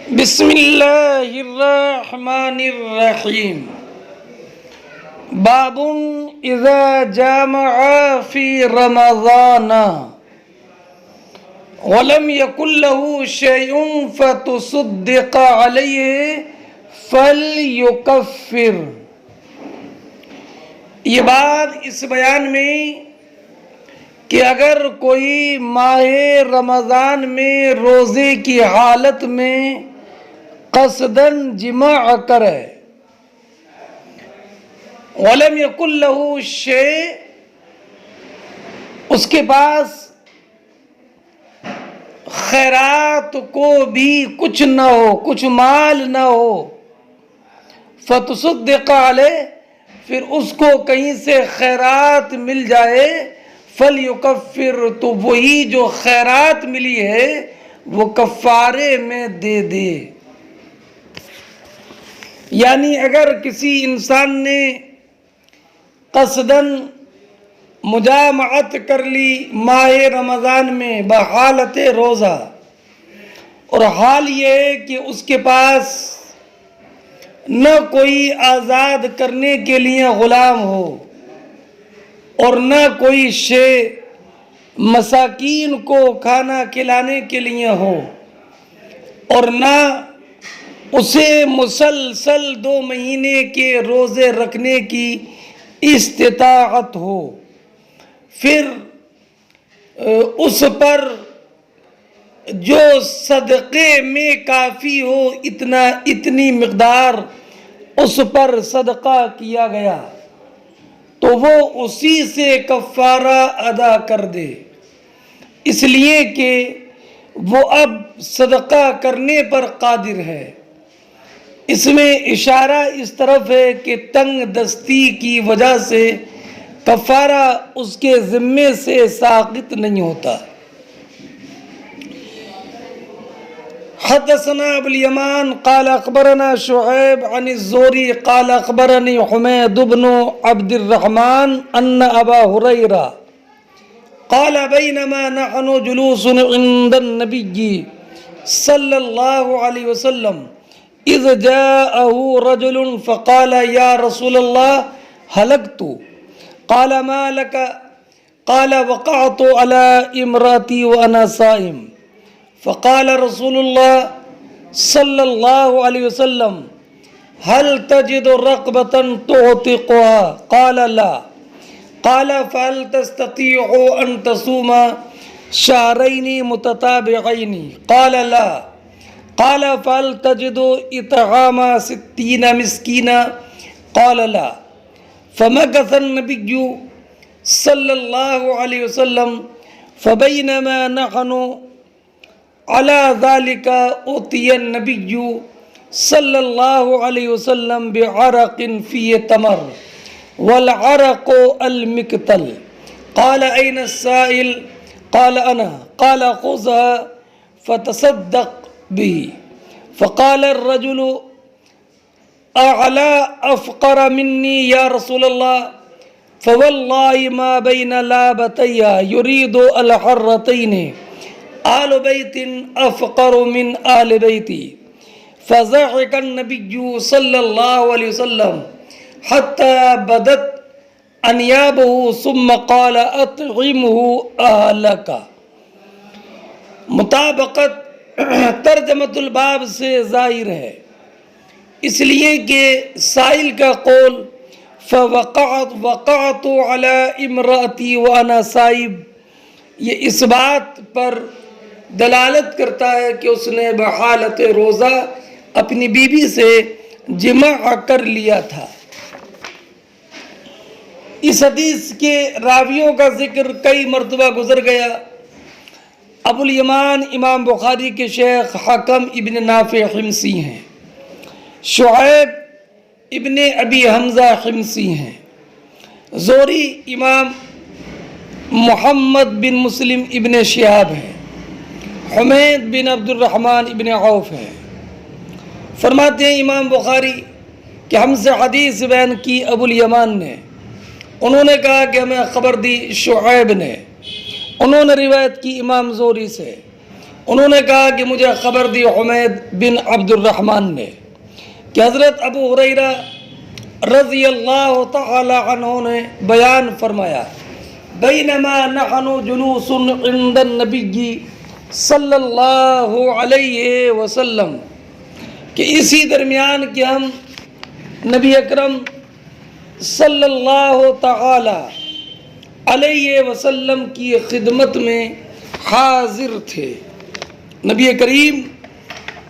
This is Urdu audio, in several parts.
بسم اللہ الرحمن الرحیم باب اذا جامع فی رمضان ولم یکن له شیء فتصدق علیہ فلیکفر۔ یہ بات اس بیان میں کہ اگر کوئی ماہ رمضان میں روزے کی حالت میں قصداً جماع کرے وَلَمْ يَكُنْ لَهُ شَيْءٌ، اس کے پاس خیرات کو بھی کچھ نہ ہو، کچھ مال نہ ہو، فَتُصُدِّقَ عَلَيْهِ، پھر اس کو کہیں سے خیرات مل جائے، فَلْيُكَفِّرْ، تو وہی جو خیرات ملی ہے وہ کفارے میں دے دے۔ یعنی اگر کسی انسان نے قصداً مجامعت کر لی ماہ رمضان میں بحالت روزہ، اور حال یہ ہے کہ اس کے پاس نہ کوئی آزاد کرنے کے لیے غلام ہو اور نہ کوئی شے مساکین کو کھانا کھلانے کے لیے ہو، اور نہ اسے مسلسل 2 مہینے کے روزے رکھنے کی استطاعت ہو، پھر اس پر جو صدقے میں کافی ہو اتنی مقدار اس پر صدقہ کیا گیا تو وہ اسی سے کفارہ ادا کر دے، اس لیے کہ وہ اب صدقہ کرنے پر قادر ہے۔ اس میں اشارہ اس طرف ہے کہ تنگ دستی کی وجہ سے کفارہ اس کے ذمے سے ساقط نہیں ہوتا۔ حدثنا ابو الیمان قال اخبرنا شعیب عن الزہری قال اخبرنی حمید بن عبد الرحمن ان ابا ہریرہ قال بینما نحن جلوس عند النبی صلی اللہ علیہ وسلم اذ جاءه رجل فقال یا رسول اللہ ہلکت، قال ما لك، قال وقعت على امرأتي وانا صائم، فقال رسول اللہ صلی اللہ علیہ وسلم هل تجد رقبة تعتقها؟ قال لا، قال فهل تستطيع ان تصوم شهرين متتابعين؟ قال لا، قال فهل تجد اطعام 60 مسكينا؟ قال لا، فمكث النبي صلی اللہ علیہ وسلم فبینما نحن على ذلك أتي النبي صلی اللہ علیہ وسلم بعرق فيه تمر والعرق المقتل، قال أين السائل؟ قال أنا، قال خذها فتصدق به، فقال الرجل أعلى أفقر مني يا رسول الله، فوالله ما بين لابتيها يريد الحرتين آل بيت أفقر من آل بيتي، فضحك النبي صلى الله عليه وسلم حتى بدت أنيابه ثم قال أطعمه أهلك۔ مطابقت ترجمۃ الباب سے ظاہر ہے، اس لیے کہ سائل کا قول وقعت على امرأتي وانا صائم، یہ اس بات پر دلالت کرتا ہے کہ اس نے بحالت روزہ اپنی بیوی سے جماع کر لیا تھا۔ اس حدیث کے راویوں کا ذکر کئی مرتبہ گزر گیا۔ ابو الیمان امام بخاری کے شیخ حکم ابن نافع حمصی ہیں، شعیب ابن ابی حمزہ حمصی ہیں، زہری امام محمد بن مسلم ابن شہاب ہیں، حمید بن عبد الرحمن ابن عوف ہیں۔ فرماتے ہیں امام بخاری کہ ہم سے حدیث بیان کی ابو الیمان نے، انہوں نے کہا کہ ہمیں خبر دی شعیب نے، انہوں نے روایت کی امام زہری سے، انہوں نے کہا کہ مجھے خبر دی حمید بن عبد الرحمن نے کہ حضرت ابو ہریرہ رضی اللہ تعالی عنہ نے بیان فرمایا، بینما نحن جلوس عند النبی صلی اللہ علیہ وسلم، کہ اسی درمیان کہ ہم نبی اکرم صلی اللہ تعالی علیہ وسلم کی خدمت میں حاضر تھے، نبی کریم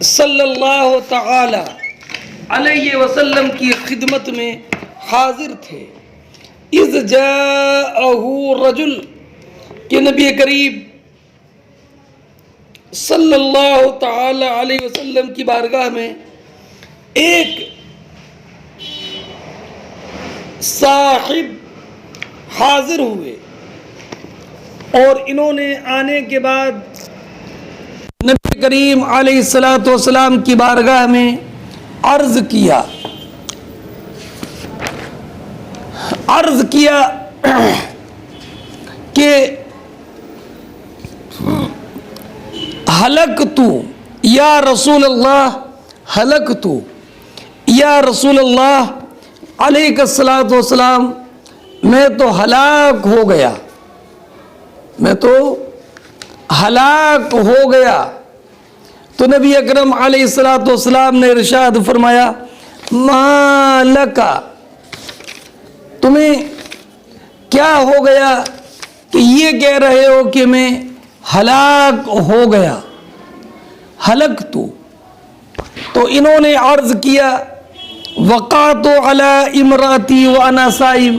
صلی اللہ تعالی علیہ وسلم کی خدمت میں حاضر تھے، اذ جاءہ رجل، کہ نبی کریم صلی اللہ تعالی علیہ وسلم کی بارگاہ میں ایک صاحب حاضر ہوئے، اور انہوں نے آنے کے بعد نبی کریم علیہ السلام کی بارگاہ میں عرض کیا کہ ہلکت یا رسول اللہ، ہلکت یا رسول اللہ علیہ الصلاۃ والسلام، میں تو ہلاک ہو گیا، میں تو ہلاک ہو گیا۔ تو نبی اکرم علیہ الصلاۃ والسلام نے ارشاد فرمایا، ما لکا، تمہیں کیا ہو گیا کہ یہ کہہ رہے ہو کہ میں ہلاک ہو گیا، ہلکت؟ تو انہوں نے عرض کیا، وقعت علی امراتی وانا صائم،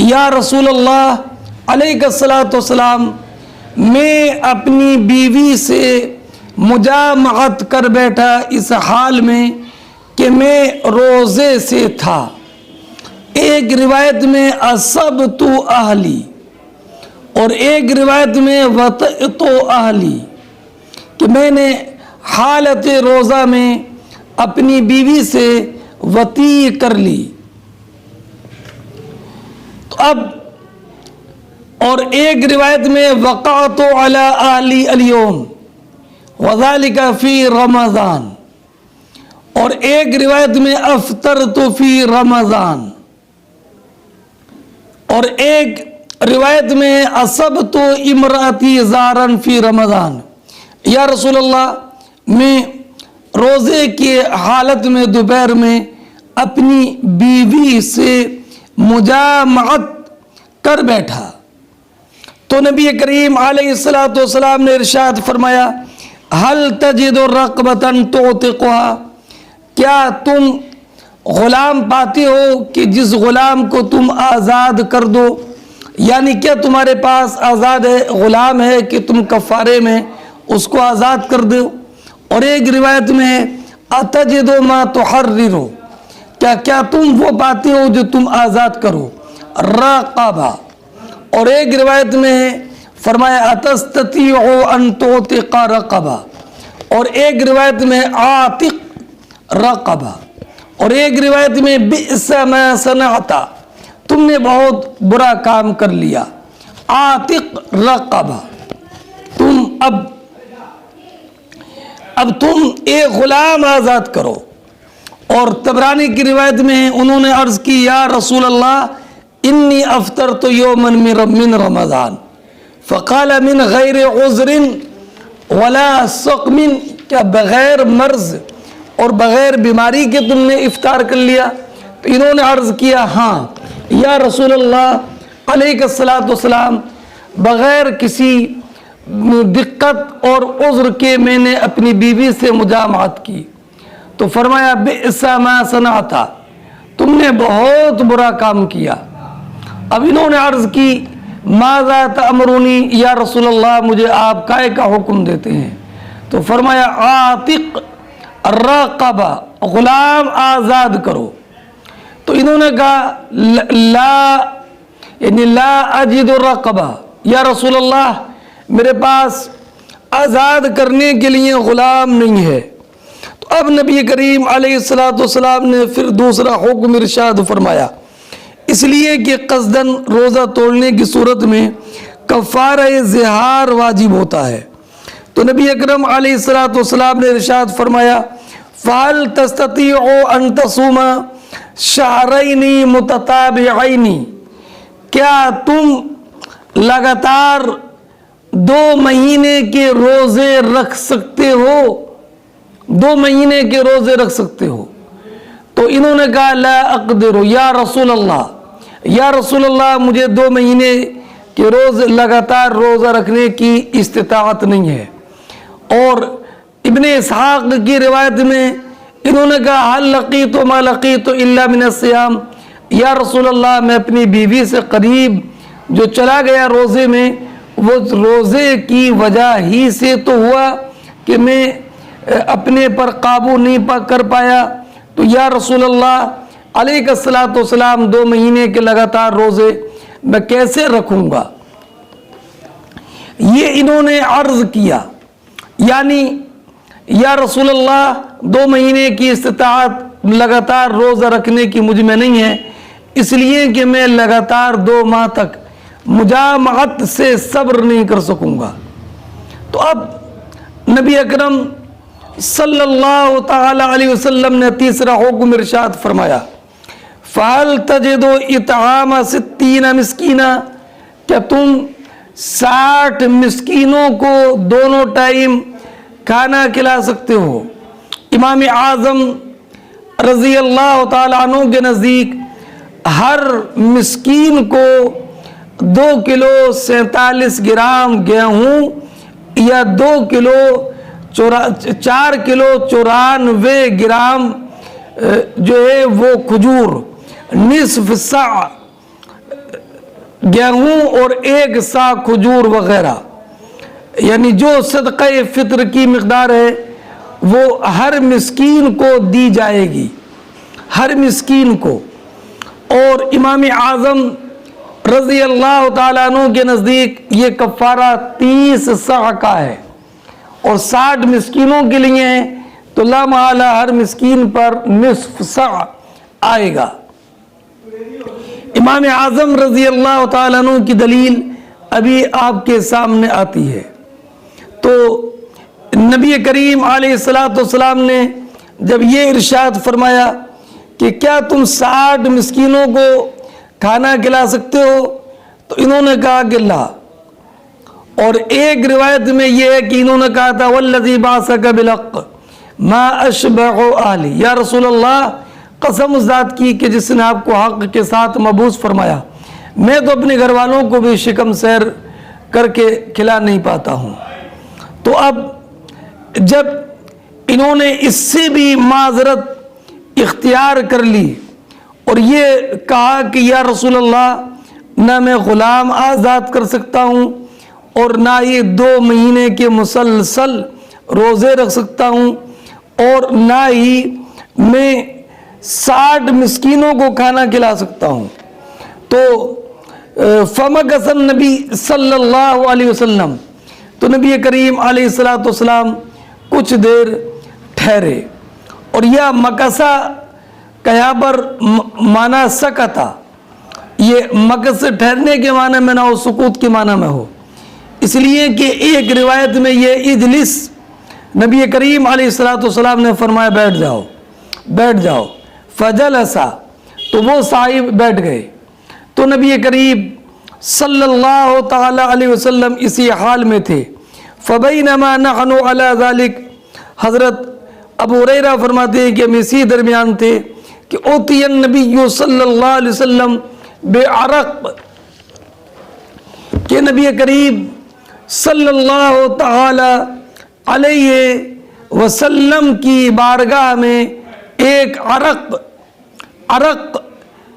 یا رسول اللہ علیہ الصلاۃ والسلام، میں اپنی بیوی سے مجامعت کر بیٹھا اس حال میں کہ میں روزے سے تھا۔ ایک روایت میں اصبت اہلی، اور ایک روایت میں وطئت اہلی، کہ میں نے حالت روزہ میں اپنی بیوی سے وطی کر لی۔ تو اب اور ایک روایت میں وقعت علی اہلی الیوم وذالک فی رمضان، اور ایک روایت میں افطرت فی رمضان، اور ایک روایت میں اصبت امراتی زارن فی رمضان، یا رسول اللہ میں روزے کی حالت میں دوپہر میں اپنی بیوی سے مجامعت کر بیٹھا۔ تو نبی کریم علیہ الصلاۃ والسلام نے ارشاد فرمایا، هل تجد رقبۃ تعتقها، کیا تم غلام پاتے ہو کہ جس غلام کو تم آزاد کر دو، یعنی کیا تمہارے پاس آزاد ہے غلام ہے کہ تم کفارے میں اس کو آزاد کر دو؟ اور ایک روایت میں اتجد ما تحرر، کیا تم وہ پاتے ہو جو تم آزاد کرو، رقبہ۔ اور ایک روایت میں فرمایا اتستطیع ان تعتق رقبہ، اور ایک روایت میں عاتق رقبہ، اور ایک روایت میں بئس ما صنعت، تم نے بہت برا کام کر لیا، عاتق رقبہ۔ تم اب تم ایک غلام آزاد کرو۔ اور طبرانی کی روایت میں انہوں نے عرض کی، یا رسول اللہ انی افطرت یوما من رمضان، فقال من غیر عذر ولا سقم، کیا بغیر مرض اور بغیر بیماری کے تم نے افطار کر لیا؟ تو انہوں نے عرض کیا، ہاں یا رسول اللہ علیہ الصلاۃ والسلام، بغیر کسی دقت اور عذر کے میں نے اپنی بیوی سے مجامعت کی۔ تو فرمایا بئس ما صنعت، تم نے بہت برا کام کیا۔ اب انہوں نے عرض کی، ماذا تأمرونی یا رسول اللہ، مجھے آپ کائے کا حکم دیتے ہیں؟ تو فرمایا عاتق رقبہ، غلام آزاد کرو۔ تو انہوں نے کہا لا اجد رقبہ، یا رسول اللہ میرے پاس آزاد کرنے کے لیے غلام نہیں ہے۔ تو اب نبی کریم علیہ الصلاۃ والسلام نے پھر دوسرا حکم ارشاد فرمایا، اس لیے کہ قصداً روزہ توڑنے کی صورت میں کفارہ زہار واجب ہوتا ہے، تو نبی اکرم علیہ الصلوۃ والسلام نے ارشاد فرمایا فَهَلْ تَسْتَطِيعُ أَن تَصُومَ شَهْرَيْنِ مُتَتَابِعَيْنِ، کیا تم لگاتار 2 مہینے کے روزے رکھ سکتے ہو؟ 2 مہینے کے روزے رکھ سکتے ہو؟ تو انہوں نے کہا لا اقدر یا رسول اللہ، یا رسول اللہ مجھے 2 مہینے کے لگاتار روزہ رکھنے کی استطاعت نہیں ہے۔ اور ابن اسحاق کی روایت میں انہوں نے کہا حل لقیت ما لقیت الا من الصیام، یا رسول اللہ میں اپنی بیوی سے قریب جو چلا گیا روزے میں، وہ روزے کی وجہ ہی سے تو ہوا کہ میں اپنے پر قابو نہیں کر پایا، تو یا رسول اللہ علیہ الصلوۃ والسلام 2 مہینے کے لگاتار روزے میں کیسے رکھوں گا؟ یہ انہوں نے عرض کیا، یعنی یا رسول اللہ 2 مہینے کی استطاعت لگاتار روزہ رکھنے کی مجھ میں نہیں ہے، اس لیے کہ میں لگاتار 2 ماہ تک مجامعت سے صبر نہیں کر سکوں گا۔ تو اب نبی اکرم صلی اللہ تعالی علیہ وسلم نے تیسرا حکم ارشاد فرمایا فَهَلْ تَجِدُ إِطْعَامَ 60 مسکینہ، کیا تم 60 مسکینوں کو دونوں ٹائم کھانا کھلا سکتے ہو؟ امام اعظم رضی اللہ تعالیٰ عنہ کے نزدیک ہر مسکین کو 2 کلو 47 گرام گیہوں یا 4 کلو 94 گرام جو ہے وہ کھجور، نصف سا گیہوں اور 1 سا کھجور وغیرہ، یعنی جو صدقہ فطر کی مقدار ہے وہ ہر مسکین کو دی جائے گی، ہر مسکین کو۔ اور امام اعظم رضی اللہ تعالیٰ عنہ کے نزدیک یہ کفارہ 30 سا کا ہے، اور 60 مسکینوں کے لیے ہے تو لا محالہ ہر مسکین پر نصف سا آئے گا۔ امام اعظم رضی اللہ تعالیٰ عنہ کی دلیل ابھی آپ کے سامنے آتی ہے۔ تو نبی کریم علیہ الصلوۃ والسلام نے جب یہ ارشاد فرمایا کہ کیا تم 60 مسکینوں کو کھانا کھلا سکتے ہو، تو انہوں نے کہا کہ لا۔ اور ایک روایت میں یہ ہے کہ انہوں نے کہا تھا والذی بعثک بالحق ما اشبع اہلی، یا رسول اللہ قسم اس ذات کی کہ جس نے آپ کو حق کے ساتھ مبعوث فرمایا، میں تو اپنے گھر والوں کو بھی شکم سیر کر کے کھلا نہیں پاتا ہوں۔ تو اب جب انہوں نے اس سے بھی معذرت اختیار کر لی اور یہ کہا کہ یا رسول اللہ نہ میں غلام آزاد کر سکتا ہوں اور نہ یہ 2 مہینے کے مسلسل روزے رکھ سکتا ہوں اور نہ ہی میں 60 مسکینوں کو کھانا کھلا سکتا ہوں، تو فمکث النبی صلی اللہ علیہ وسلم، تو نبی کریم علیہ الصلوۃ والسلام کچھ دیر ٹھہرے۔ اور یہ مکثا کا یہاں پر معنی سکتا، یہ مکث ٹھہرنے کے معنی میں نہ ہو، سکوت کے معنی میں ہو، اس لیے کہ ایک روایت میں یہ اجلس نبی کریم علیہ الصلوۃ والسلام نے فرمایا بیٹھ جاؤ بیٹھ جاؤ، فجلسا، تو وہ صاحب بیٹھ گئے۔ تو نبی کریم صلی اللہ تعالی علیہ وسلم اسی حال میں تھے۔ فبینما نحن علی ذلک، حضرت ابو ہریرہ فرماتے ہیں کہ ہم اسی درمیان تھے کہ اوتی النبی صلی اللہ علیہ وسلم بعرق، کہ نبی کریم صلی اللہ تعالی علیہ وسلم کی بارگاہ میں ایک عرق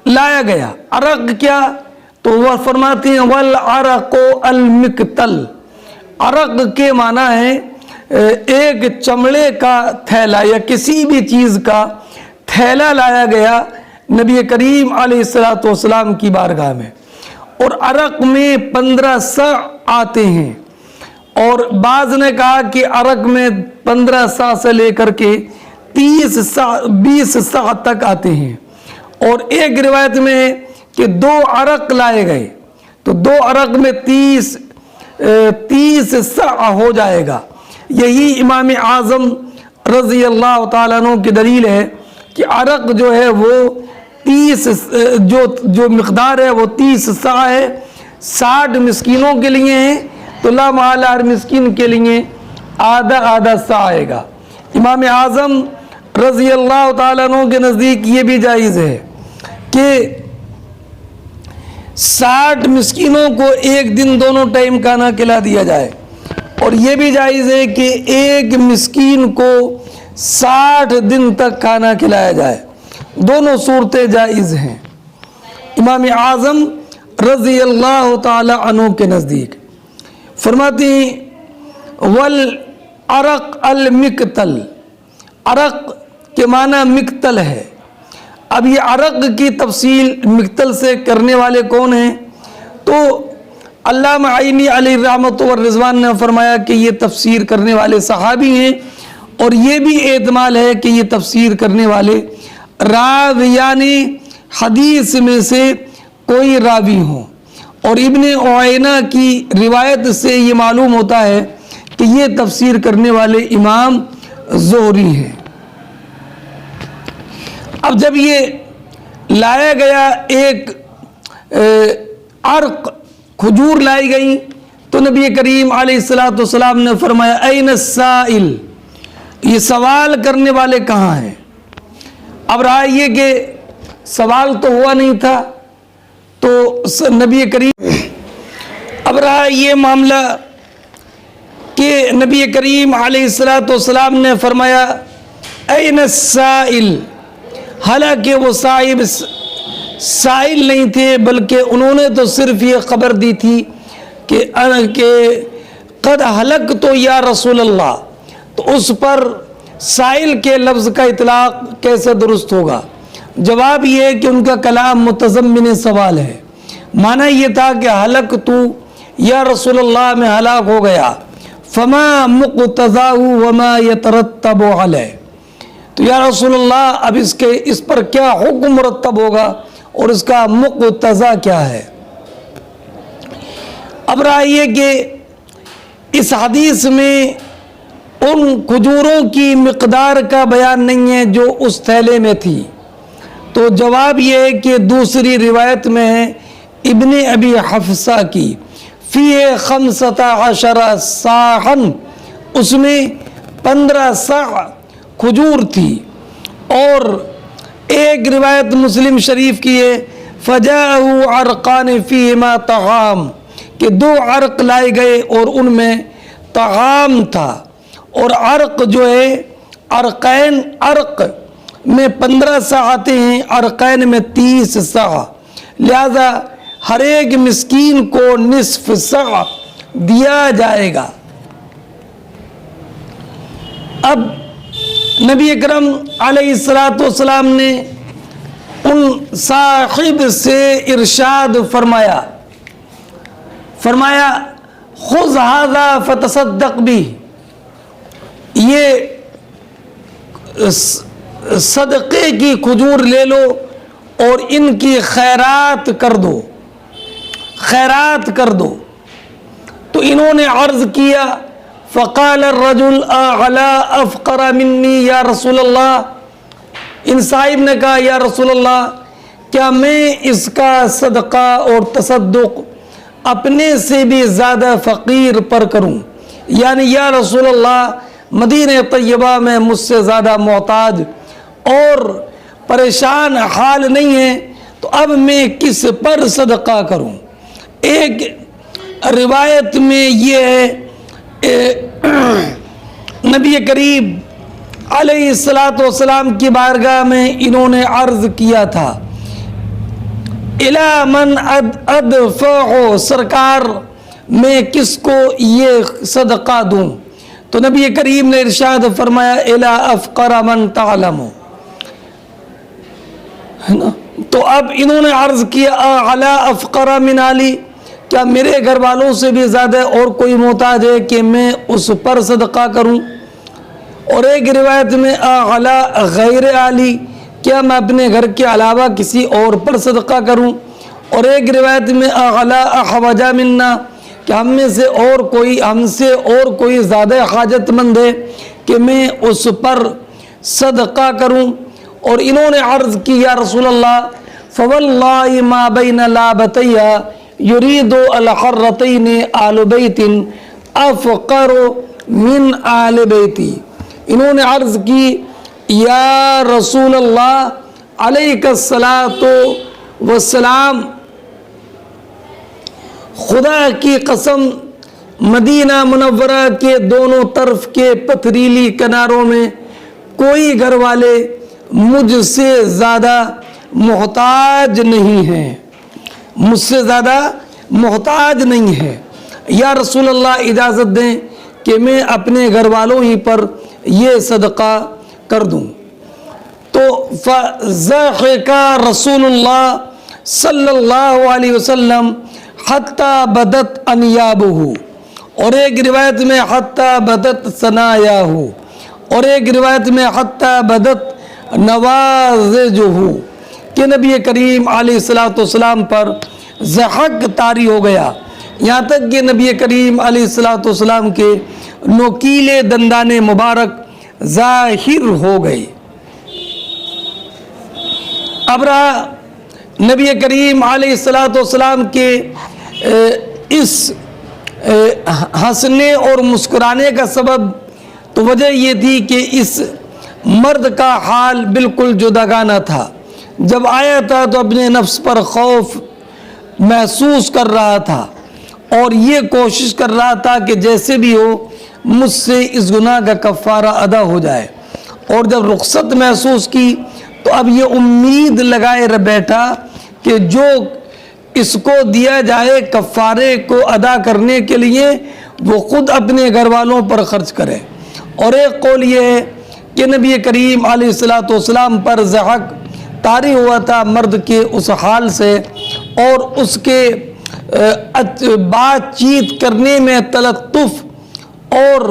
لایا گیا۔ عرق کیا؟ تو وہ فرماتے ہیں والعرق المقتل، عرق کے معنی ہے ایک چمڑے کا تھیلا یا کسی بھی چیز کا تھیلا لایا گیا نبی کریم علیہ الصلوۃ والسلام کی بارگاہ میں، اور عرق میں 15 سا آتے ہیں، اور بعض نے کہا کہ عرق میں 15 سا سے لے کر کے 30 سا 20 سا تک آتے ہیں، اور ایک روایت میں ہے کہ 2 عرق لائے گئے، تو 2 عرق میں 30 سا ہو جائے گا، یہی امام اعظم رضی اللہ تعالیٰ عنہ کی دلیل ہے کہ عرق جو ہے وہ 30 جو مقدار ہے وہ 30 صاع ہے، 60 مسکینوں کے لیے ہیں تو لا محالہ ہر مسکین کے لیے آدھا صاع آئے گا۔ امام اعظم رضی اللہ تعالیٰ عنہ کے نزدیک یہ بھی جائز ہے کہ 60 مسکینوں کو ایک دن دونوں ٹائم کھانا کھلا دیا جائے، اور یہ بھی جائز ہے کہ ایک مسکین کو 60 دن تک کھانا کھلایا جائے، دونوں صورتیں جائز ہیں امام اعظم رضی اللہ تعالی عنہ کے نزدیک۔ فرماتے ہیں والعرق المقتل، عرق کے معنی مقتل ہے۔ اب یہ عرق کی تفصیل مقتل سے کرنے والے کون ہیں؟ تو علامہ عینی علیہ رحمۃ والرضوان نے فرمایا کہ یہ تفسیر کرنے والے صحابی ہیں، اور یہ بھی احتمال ہے کہ یہ تفسیر کرنے والے راویان حدیث میں سے کوئی راوی ہوں، اور ابن عیینہ کی روایت سے یہ معلوم ہوتا ہے کہ یہ تفسیر کرنے والے امام زہری ہیں۔ اب جب یہ لایا گیا ایک عرق، کھجور لائی گئی، تو نبی کریم علیہ السلام نے فرمایا این السائل، یہ سوال کرنے والے کہاں ہیں؟ اب رہا یہ کہ سوال تو ہوا نہیں تھا، تو نبی کریم، اب رہا یہ معاملہ کہ نبی کریم علیہ السلام نے فرمایا این السائل، حالانکہ وہ سائل نہیں تھے، بلکہ انہوں نے تو صرف یہ خبر دی تھی کہ قد ہلکت یا رسول اللہ، تو اس پر سائل کے لفظ کا اطلاق کیسے درست ہوگا؟ جواب یہ ہے کہ ان کا کلام متضمن سوال ہے، معنی یہ تھا کہ ہلکت یا رسول اللہ میں ہلاک ہو گیا، فما مقتضاہ وما یترتب علیہ، تو یا رسول اللہ اب اس پر کیا حکم مرتب ہوگا اور اس کا مقتضا کیا ہے؟ اب رہا یہ کہ اس حدیث میں ان کھجوروں کی مقدار کا بیان نہیں ہے جو اس تھیلے میں تھی، تو جواب یہ ہے کہ دوسری روایت میں ہے ابن ابی حفصہ کی فیہ 15 صاعًا، اس میں 15 صاع کھجور تھی، اور ایک روایت مسلم شریف کی ہے فجاءہ عرقان فیہما طعام، کہ 2 عرق لائے گئے اور ان میں طعام تھا، اور عرق جو ہے عرقین، عرق میں 15 صاع آتے ہیں، عرقین میں 30 صاع، لہذا ہر ایک مسکین کو نصف صاع دیا جائے گا۔ اب نبی اکرم علیہ السلام نے ان صاحب سے ارشاد فرمایا خذ ھذا فتصدق بھی، یہ صدقے کی کھجور لے لو اور ان کی خیرات کر دو۔ تو انہوں نے عرض کیا فقال الرجل اعلی افقر منی یا رسول اللہ، ان صاحب نے کہا یا رسول اللہ کیا میں اس کا صدقہ اور تصدق اپنے سے بھی زیادہ فقیر پر کروں؟ یعنی یا رسول اللہ مدینہ طیبہ میں مجھ سے زیادہ محتاج اور پریشان حال نہیں ہے، تو اب میں کس پر صدقہ کروں؟ ایک روایت میں یہ ہے نبی کریم علیہ السلام کی بارگاہ میں انہوں نے عرض کیا تھا الی من ادفع، سرکار میں کس کو یہ صدقہ دوں؟ تو نبی کریم نے ارشاد فرمایا الی افقر من تعلم، ہے نا؟ تو اب انہوں نے عرض کیا اعلی افقر من علی، کیا میرے گھر والوں سے بھی زیادہ اور کوئی محتاج ہے کہ میں اس پر صدقہ کروں؟ اور ایک روایت میں اعلی غیر علی، کیا میں اپنے گھر کے علاوہ کسی اور پر صدقہ کروں؟ اور ایک روایت میں اعلی احوج منا، کہ ہم سے اور کوئی زیادہ حاجت مند ہے کہ میں اس پر صدقہ کروں؟ اور انہوں نے عرض کی یا رسول اللہ فواللہ ما بین لابتی یرید الحرتین آل بیت افقر من آل بیتی. انہوں نے عرض کی یا رسول اللہ علیہ الصلاۃ والسلام، خدا کی قسم مدینہ منورہ کے دونوں طرف کے پتھریلی کناروں میں کوئی گھر والے مجھ سے زیادہ محتاج نہیں ہیں، مجھ سے زیادہ محتاج نہیں ہے. یا رسول اللہ اجازت دیں کہ میں اپنے گھر والوں ہی پر یہ صدقہ کر دوں. تو فضحک رسول اللہ صلی اللہ علیہ وسلم حتی بدت انیابہ، اور ایک روایت میں حتی بدت ثنایاہ، اور ایک روایت میں حتی بدت نوازجہ، کہ نبی کریم علیہ السلام پر ضحک طاری ہو گیا، یہاں تک کہ نبی کریم علیہ السلام کے نوکیلے دندان مبارک ظاہر ہو گئے. اب رہا نبی کریم علیہ السلام کے اس ہنسنے اور مسکرانے کا سبب تو وجہ یہ تھی کہ اس مرد کا حال بالکل جداگانہ تھا. جب آیا تھا تو اپنے نفس پر خوف محسوس کر رہا تھا اور یہ کوشش کر رہا تھا کہ جیسے بھی ہو مجھ سے اس گناہ کا کفارہ ادا ہو جائے. اور جب رخصت محسوس کی تو اب یہ امید لگائے بیٹھا کہ جو اس کو دیا جائے کفارے کو ادا کرنے کے لیے وہ خود اپنے گھر والوں پر خرچ کرے. اور ایک قول یہ ہے کہ نبی کریم علیہ السلام پر ضحک طاری ہوا تھا مرد کے اس حال سے اور اس کے بات چیت کرنے میں تلطف اور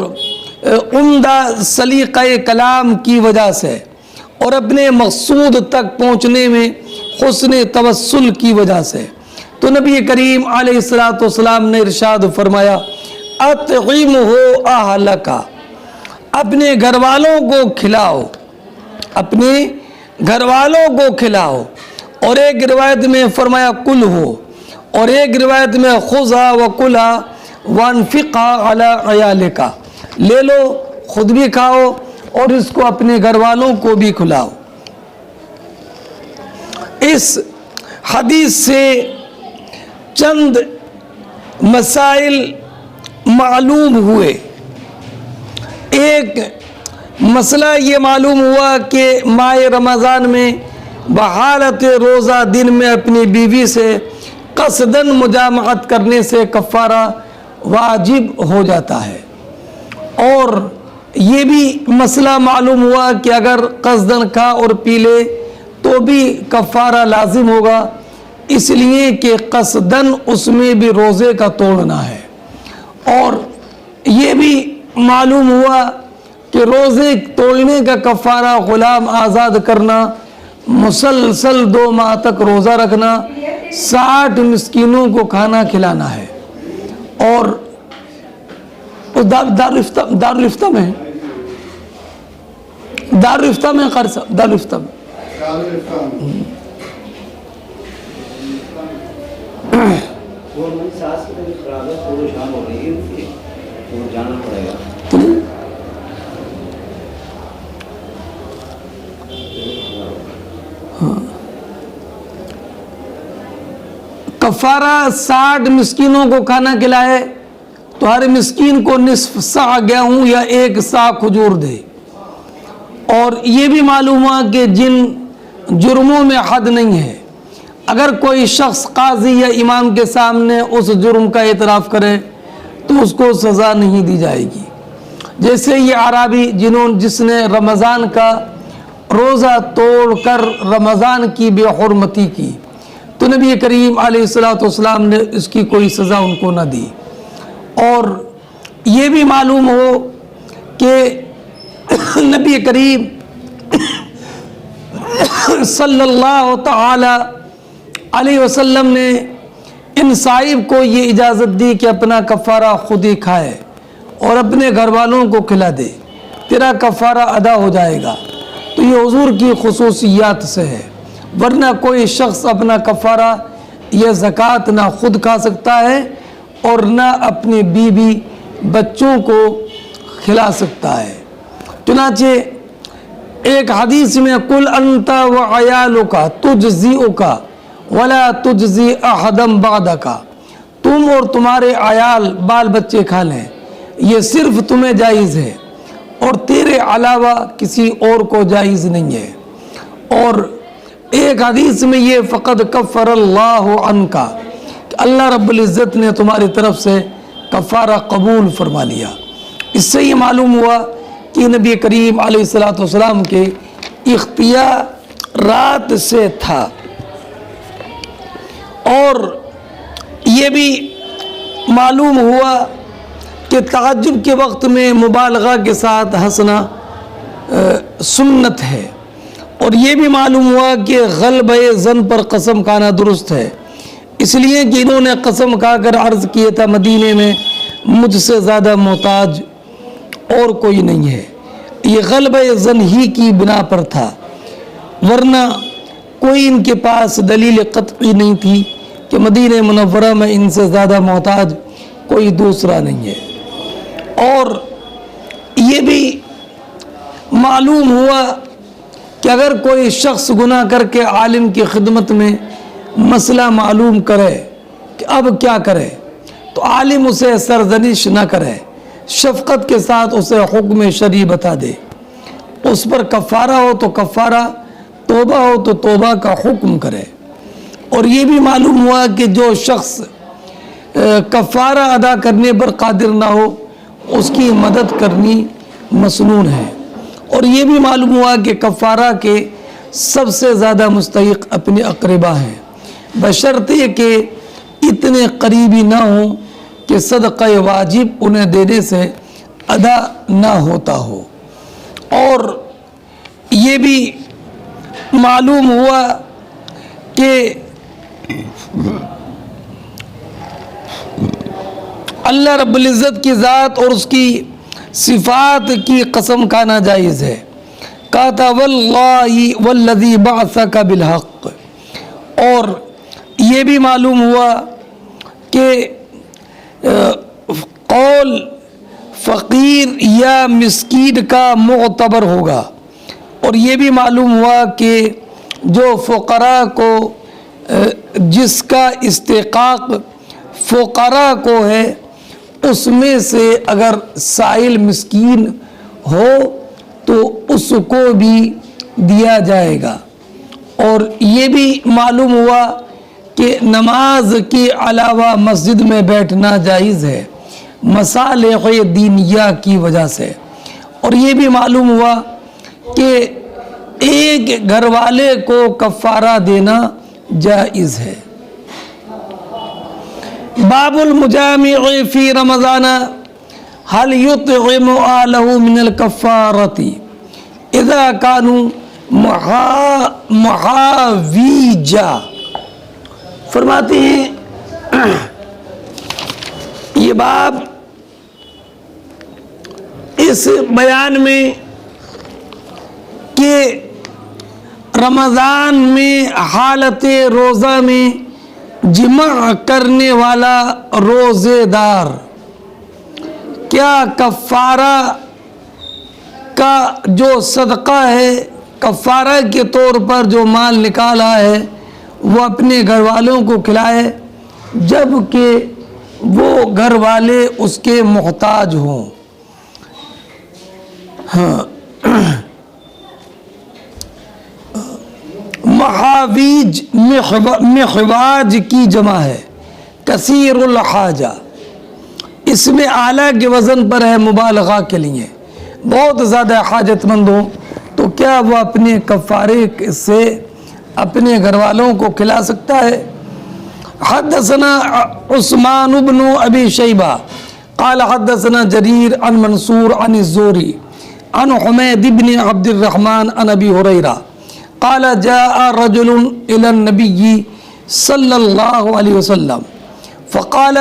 عمدہ سلیقہ کلام کی وجہ سے اور اپنے مقصود تک پہنچنے میں حسن توسل کی وجہ سے. تو نبی کریم علیہ السلام نے ارشاد فرمایا اطعمہ اہلک، اپنے گھر والوں کو کھلاؤ، اپنے گھر والوں کو کھلاؤ. اور ایک روایت میں فرمایا کل ہو، اور ایک روایت میں خذھا وکلھا وانفقھا علی عیالک، لے لو خود بھی کھاؤ اور اس کو اپنے گھر والوں کو بھی کھلاؤ. اس حدیث سے چند مسائل معلوم ہوئے. ایک مسئلہ یہ معلوم ہوا کہ ماہ رمضان میں بحالت روزہ دن میں اپنی بیوی سے قصداً مجامعت کرنے سے کفارہ واجب ہو جاتا ہے. اور یہ بھی مسئلہ معلوم ہوا کہ اگر قصداً کھا اور پی لے تو بھی کفارہ لازم ہوگا، اس لیے کہ قصداً اس میں بھی روزے کا توڑنا ہے. اور یہ بھی معلوم ہوا کہ روزے توڑنے کا کفارہ غلام آزاد کرنا، مسلسل 2 ماہ تک روزہ رکھنا، 60 مسکینوں کو کھانا کھلانا ہے. اور دارالفتہ میں خرچ دارالفتہ میں کفارہ 60 مسکینوں کو کھانا کھلائے تو ہر مسکین کو نصف سا گیہوں یا 1 سا کھجور دے. اور یہ بھی معلوم ہوا کہ جن جرموں میں حد نہیں ہے، اگر کوئی شخص قاضی یا امام کے سامنے اس جرم کا اعتراف کرے تو اس کو سزا نہیں دی جائے گی. جیسے یہ اعرابی جس نے رمضان کا روزہ توڑ کر رمضان کی بے حرمتی کی تو نبی کریم علیہ السلام نے اس کی کوئی سزا ان کو نہ دی. اور یہ بھی معلوم ہو کہ نبی کریم صلی اللہ تعالی علیہ وسلم نے ان صاحب کو یہ اجازت دی کہ اپنا کفارہ خود ہی کھائے اور اپنے گھر والوں کو کھلا دے، تیرا کفارہ ادا ہو جائے گا۔ تو یہ حضور کی خصوصیات سے ہے، ورنہ کوئی شخص اپنا کفارہ یا زکوٰۃ نہ خود کھا سکتا ہے اور نہ اپنے بیوی بچوں کو کھلا سکتا ہے۔ چنانچہ ایک حدیث میں قل انت وعیالک تجزئک ولا تجزی احدا بعدک، تم اور تمہارے عیال بال بچے کھا لیں، یہ صرف تمہیں جائز ہے اور تیرے علاوہ کسی اور کو جائز نہیں ہے۔ اور ایک حدیث میں یہ فقد کفر اللہ عنک، کہ اللہ رب العزت نے تمہاری طرف سے کفارہ قبول فرما لیا۔ اس سے یہ معلوم ہوا کہ نبی کریم علیہ الصلوۃ والسلام کے اختیارات سے تھا۔ اور یہ بھی معلوم ہوا کہ تہجد کے وقت میں مبالغہ کے ساتھ ہنسنا سنت ہے۔ اور یہ بھی معلوم ہوا کہ غلبہ ظن پر قسم کھانا درست ہے، اس لیے کہ انہوں نے قسم کھا کر عرض کیا تھا مدینے میں مجھ سے زیادہ محتاج اور کوئی نہیں ہے۔ یہ غلبہ ظن ہی کی بنا پر تھا، ورنہ کوئی ان کے پاس دلیل قطعی نہیں تھی کہ مدینہ منورہ میں ان سے زیادہ محتاج کوئی دوسرا نہیں ہے۔ اور یہ بھی معلوم ہوا کہ اگر کوئی شخص گناہ کر کے عالم کی خدمت میں مسئلہ معلوم کرے کہ اب کیا کرے، تو عالم اسے سرزنش نہ کرے، شفقت کے ساتھ اسے حکم شرعی بتا دے، اس پر کفارہ ہو تو کفارہ، توبہ ہو تو توبہ کا حکم کرے۔ اور یہ بھی معلوم ہوا کہ جو شخص کفارہ ادا کرنے پر قادر نہ ہو اس کی مدد کرنی مسنون ہے۔ اور یہ بھی معلوم ہوا کہ کفارہ کے سب سے زیادہ مستحق اپنے اقربا ہیں، بشرطے کہ اتنے قریبی نہ ہوں کہ صدقہ واجب انہیں دینے سے ادا نہ ہوتا ہو۔ اور یہ بھی معلوم ہوا کہ اللہ رب العزت کی ذات اور اس کی صفات کی قسم کھانا جائز ہے۔ کہا تھا واللہ والذی بعثک بالحق۔ اور یہ بھی معلوم ہوا کہ قول فقیر یا مسکین کا معتبر ہوگا۔ اور یہ بھی معلوم ہوا کہ جو فقراء کو جس کا استحقاق فقراء کو ہے اس میں سے اگر سائل مسکین ہو تو اس کو بھی دیا جائے گا۔ اور یہ بھی معلوم ہوا کہ نماز کے علاوہ مسجد میں بیٹھنا جائز ہے مصالح دینیہ کی وجہ سے۔ اور یہ بھی معلوم ہوا کہ ایک گھر والے کو کفارہ دینا جائز ہے۔ باب المجامع فی رمضان هل يطعم آلہ من الکفارۃ اذا كانوا محاویجا۔ فرماتے ہیں یہ باب اس بیان میں کہ رمضان میں حالت روزہ میں جمع کرنے والا روزے دار کیا کفارہ کا جو صدقہ ہے، کفارہ کے طور پر جو مال نکالا ہے وہ اپنے گھر والوں کو کھلائے جب کہ وہ گھر والے اس کے محتاج ہوں۔ محاویج محواج کی جمع ہے، کثیر الحاجہ، اس میں اعلیٰ کے وزن پر ہے مبالغہ کے لیے، بہت زیادہ حاجت مند ہوں تو کیا وہ اپنے کفارے سے اپنے گھر والوں کو کھلا سکتا ہے؟ حدثنا عثمان بن ابی شیبہ قال حدثنا جریر عن منصور عن الزہری عن حمید بن عبد الرحمن عن ابی ہریرہ قال جاء رجل الى النبی صلی اللہ علیہ وسلم فقال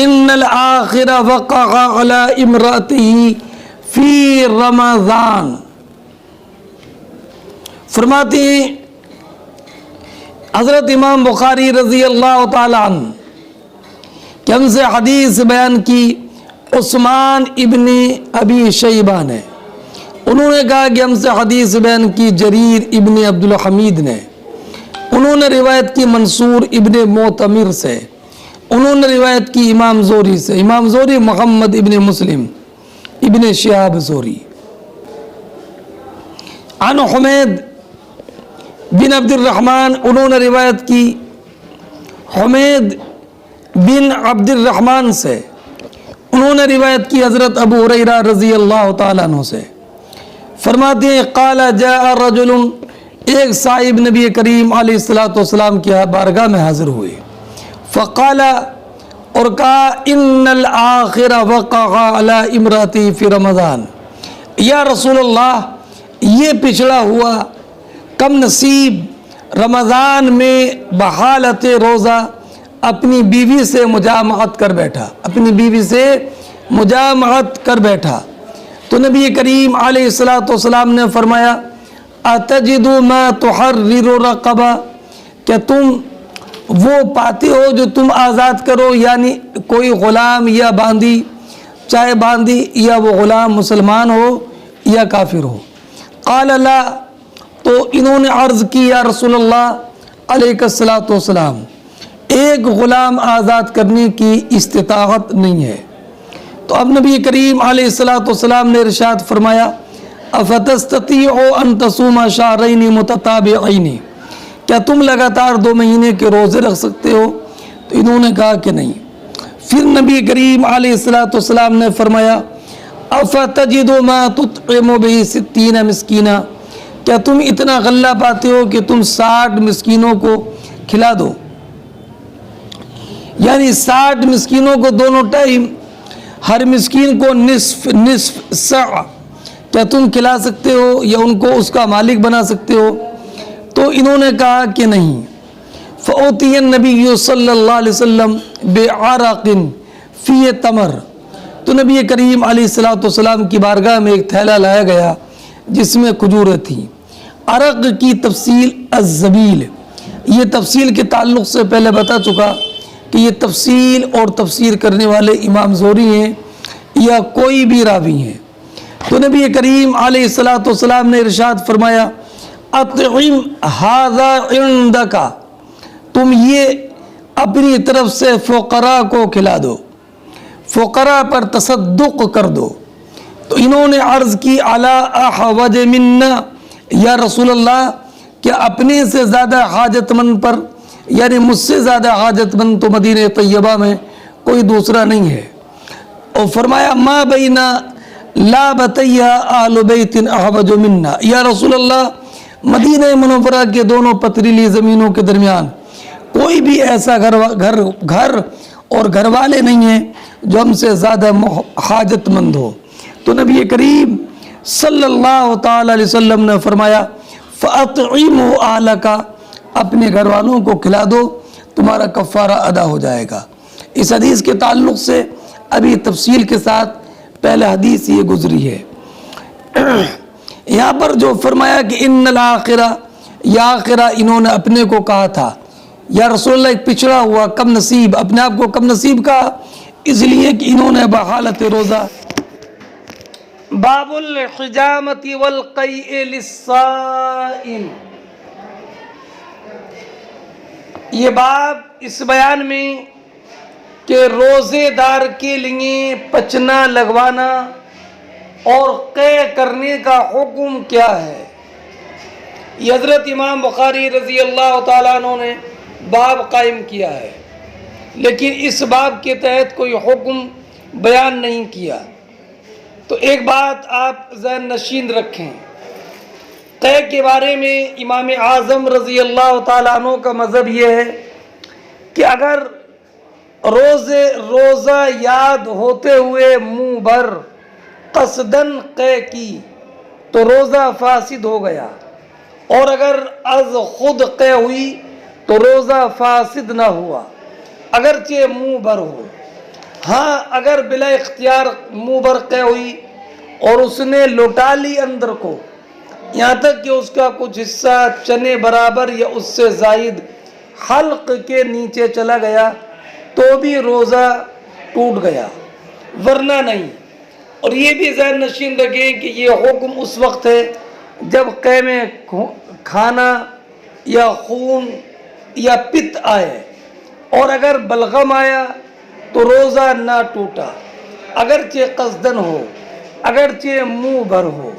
ان الآخر وقع على امرأته فی رمضان. فرماتے ہیں حضرت امام بخاری رضی اللہ تعالیٰ عنہ کہ ہم سے حدیث بیان کی عثمان ابن ابی شیبہ نے. انہوں نے کہا کہ ہم سے حدیث بیان کی جریر ابن عبد الحمید نے. انہوں نے روایت کی منصور ابن معتمر سے. انہوں نے روایت کی امام زہری سے. امام زہری محمد ابن مسلم ابن شہاب زہری. عن حمید بن عبد الرحمن, انہوں نے روایت کی حمید بن عبد الرحمن سے. انہوں نے روایت کی حضرت ابو ہریرہ رضی اللہ تعالیٰ عنہ سے. فرماتے ہیں قال جاء رجل, ایک صاحب نبی کریم علیہ الصلوۃ والسلام کی بارگاہ میں حاضر ہوئے. فقال, اور کہا ان الآخر وقع علی امراتی فی رمضان. یا رسول اللہ, یہ پچھڑا ہوا کم نصیب رمضان میں بحالت روزہ اپنی بیوی سے مجامعت کر بیٹھا. اپنی بیوی سے مجامعت کر بیٹھا. تو نبی کریم علیہ الصلوۃ والسلام نے فرمایا اتجد ما تحرر رقبہ, کہ تم وہ پاتے ہو جو تم آزاد کرو, یعنی کوئی غلام یا باندی, چاہے باندی یا وہ غلام مسلمان ہو یا کافر ہو. قال لا, تو انہوں نے عرض کی یا رسول اللہ علیہ الصلوۃ والسلام, ایک غلام آزاد کرنے کی استطاعت نہیں ہے. تو اب نبی کریم علیہ الصلوۃ والسلام نے ارشاد فرمایا افتستطیع ان تصوم شہرین متتابعین, کیا تم لگاتار 2 مہینے کے روزے رکھ سکتے ہو؟ تو انہوں نے کہا کہ نہیں. پھر نبی کریم علیہ الصلوۃ والسلام نے فرمایا افتجد ما تطعم به 60 مسکینا, کیا تم اتنا غلہ پاتے ہو کہ تم 60 مسکینوں کو کھلا دو, یعنی 60 مسکینوں کو دونوں ٹائم ہر مسکین کو نصف سع, کیا تم کھلا سکتے ہو یا ان کو اس کا مالک بنا سکتے ہو؟ تو انہوں نے کہا کہ نہیں. فأوتی النبی صلی اللہ علیہ وسلم بعرق فی تمر, تو نبی کریم علیہ الصلوۃ والسلام کی بارگاہ میں ایک تھیلا لایا گیا جس میں کھجوریں تھیں. عرق کی تفصیل الزبیل, یہ تفصیل کے تعلق سے پہلے بتا چکا کہ یہ تفصیل اور تفسیر کرنے والے امام زہری ہیں یا کوئی بھی راوی ہیں. تو نبی کریم علیہ الصلوۃ والسلام نے ارشاد فرمایا اطعم ھذا عندک, تم یہ اپنی طرف سے فقراء کو کھلا دو, فقراء پر تصدق کر دو. تو انہوں نے عرض کی علی احوج منا, یا رسول اللہ کہ اپنے سے زیادہ حاجت مند پر, یعنی مجھ سے زیادہ حاجت مند تو مدینہ طیبہ میں کوئی دوسرا نہیں ہے. اور فرمایا ما بین لابتیہ آل بیت احوج منا, یا رسول اللہ مدینہ منورہ کے دونوں پتریلی زمینوں کے درمیان کوئی بھی ایسا گھر اور گھر والے نہیں ہیں جو ہم سے زیادہ حاجت مند ہو. تو نبی کریم صلی اللہ تعالی علیہ وسلم نے فرمایا فَأَطْعِمُوا أَهْلَكَ, اپنے گھر والوں کو کھلا دو, تمہارا کفارہ ادا ہو جائے گا. اس حدیث کے تعلق سے ابھی تفصیل کے ساتھ پہلے حدیث یہ گزری ہے. یہاں پر جو فرمایا کہ ان الآخرہ, یا آخرہ انہوں نے اپنے کو کہا تھا, یا رسول اللہ ایک پچھڑا ہوا کم نصیب, اپنے آپ کو کم نصیب کہا اس لیے کہ انہوں نے بحالت روزہ. باب الحجامۃ والقیء للصائم, یہ باب اس بیان میں کہ روزے دار کے لیے پچنا لگوانا اور قے کرنے کا حکم کیا ہے. یہ حضرت امام بخاری رضی اللہ تعالیٰ عنہ نے باب قائم کیا ہے, لیکن اس باب کے تحت کوئی حکم بیان نہیں کیا. تو ایک بات آپ ذہن نشین رکھیں, قے کے بارے میں امام اعظم رضی اللہ تعالیٰ عنہ کا مذہب یہ ہے کہ اگر روزہ یاد ہوتے ہوئے منہ بھر قصدن قے کی تو روزہ فاسد ہو گیا, اور اگر از خود قے ہوئی تو روزہ فاسد نہ ہوا. اگرچہ منہ بھر ہو. ہاں اگر بلا اختیار منہ بھر قے ہوئی اور اس نے لوٹا لی اندر کو، یہاں تک کہ اس کا کچھ حصہ چنے برابر یا اس سے زائد حلق کے نیچے چلا گیا، تو بھی روزہ ٹوٹ گیا، ورنہ نہیں. اور یہ بھی ذہن نشین رکھیں کہ یہ حکم اس وقت ہے جب قے میں کھانا یا خون یا پت آئے، اور اگر بلغم آیا تو روزہ نہ ٹوٹا، اگرچہ قصدن ہو، اگرچہ منہ بھر ہو.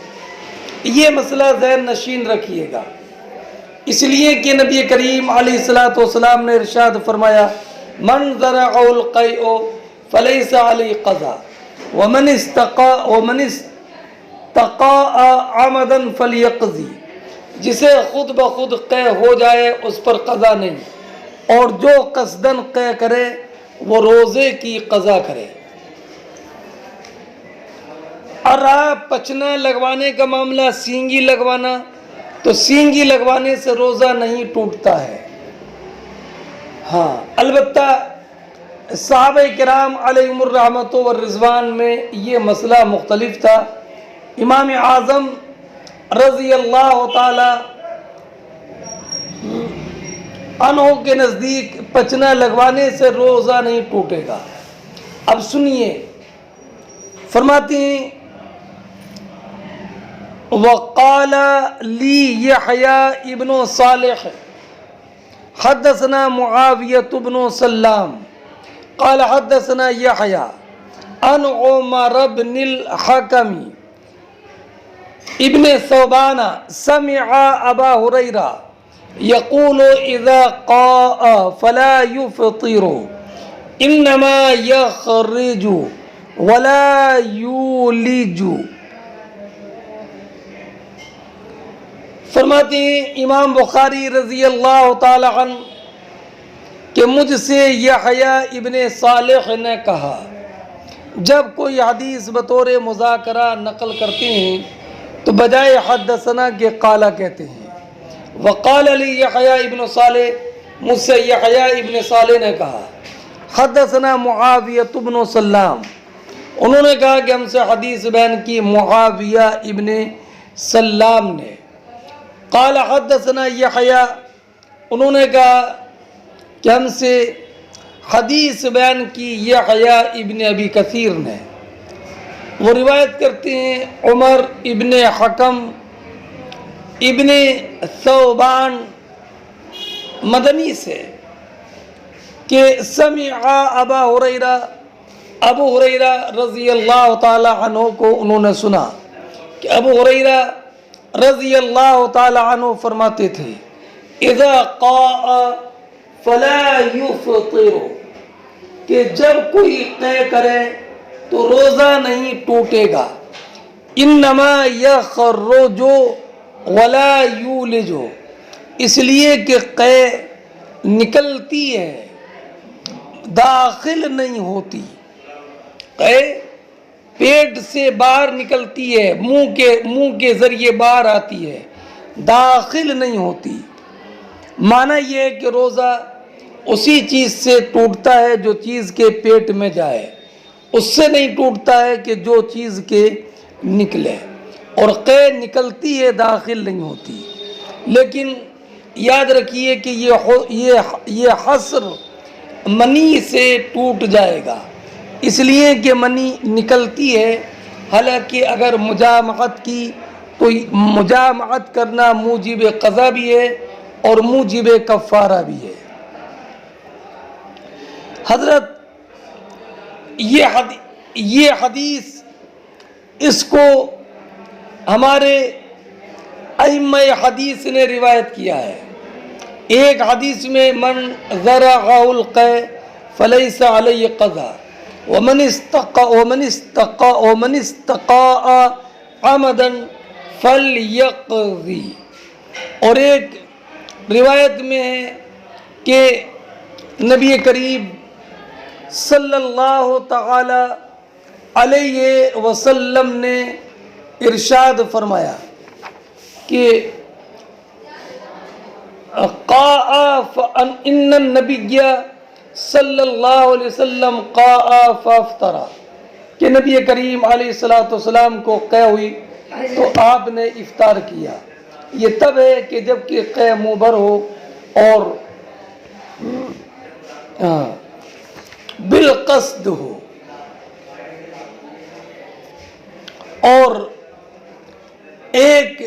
یہ مسئلہ ذہن نشین رکھیے گا، اس لیے کہ نبی کریم علیہ السلام نے ارشاد فرمایا من ذرعہ القیء فلیس علی قضا ومن استقاء عمدا فلیقضی. جسے خود بخود قے ہو جائے اس پر قضا نہیں، اور جو قصدن قے کرے وہ روزے کی قضا کرے. اور پچنا لگوانے کا معاملہ، سینگی لگوانا، تو سینگی لگوانے سے روزہ نہیں ٹوٹتا ہے. ہاں البتہ صحابہ کرام علیہم الرحمۃ والرضوان میں یہ مسئلہ مختلف تھا. امام اعظم رضی اللہ تعالی عنہ کے نزدیک پچنا لگوانے سے روزہ نہیں ٹوٹے گا. اب سنیے، فرماتے ہیں وقال لی یحییٰ ابن صالح حدثنا معاویۃ بن سلام قال حدثنا یحییٰ عن عمر بن الحکم ابن ثوبان سمع ابا ہریرہ یقول اذا قاء فلا يفطر انما يخرج ولا یولج. فرماتے ہیں امام بخاری رضی اللہ تعالی عنہ کہ مجھ سے یحییٰ ابن صالح نے کہا، جب کوئی حدیث بطور مذاکرہ نقل کرتے ہیں تو بجائے حدثنا کے قالا کہتے ہیں. وقال علی یحییٰ ابن صالح، مجھ سے یحییٰ ابن صالح نے کہا حدثنا معاویۃ بن سلام، انہوں نے کہا کہ ہم سے حدیث بیان کی معاویہ ابن سلام نے. قال حدثنا یحییٰ، انہوں نے کہا کہ ہم سے حدیث بیان کی یحییٰ ابن ابی کثیر نے. وہ روایت کرتے ہیں عمر ابن حکم ابن ثوبان مدنی سے کہ سمع ابا ہریرہ، ابو ہریرہ رضی اللہ تعالی عنہ کو انہوں نے سنا کہ ابو ہریرہ رضی اللہ تعالی عنہ فرماتے تھے اذا قاء فلا یفطر، کہ جب کوئی قے کرے تو روزہ نہیں ٹوٹے گا. انما یخرج ولا یولج، اس لیے کہ قے نکلتی ہے داخل نہیں ہوتی. قے پیٹ سے باہر نکلتی ہے، منہ کے ذریعے باہر آتی ہے، داخل نہیں ہوتی. معنی یہ ہے کہ روزہ اسی چیز سے ٹوٹتا ہے جو چیز کے پیٹ میں جائے، اس سے نہیں ٹوٹتا ہے کہ جو چیز کے نکلے. اور قے نکلتی ہے داخل نہیں ہوتی. لیکن یاد رکھیے کہ یہ حصر منی سے ٹوٹ جائے گا، اس لیے کہ منی نکلتی ہے. حالانکہ اگر مجامعت کی تو مجامعت کرنا موجب قضا بھی ہے اور موجب کفارہ بھی ہے. حضرت یہ حدیث اس کو ہمارے ائمہ حدیث نے روایت کیا ہے. ایک حدیث میں من ذرعہ القے فلیس علیہ قضا ومن استقاء عمدا فلیقضی، اور ایک روایت میں ہے کہ نبی کریم صلی اللہ تعالی علیہ وسلم نے ارشاد فرمایا کہ قاء فان النبی صلی اللہ علیہ وسلم قاء فافطر، کہ نبی کریم علیہ السلام کو قے ہوئی تو آپ نے افطار کیا۔ یہ تب ہے کہ جب کہ قے منہ ہو اور بالقصد ہو۔ اور ایک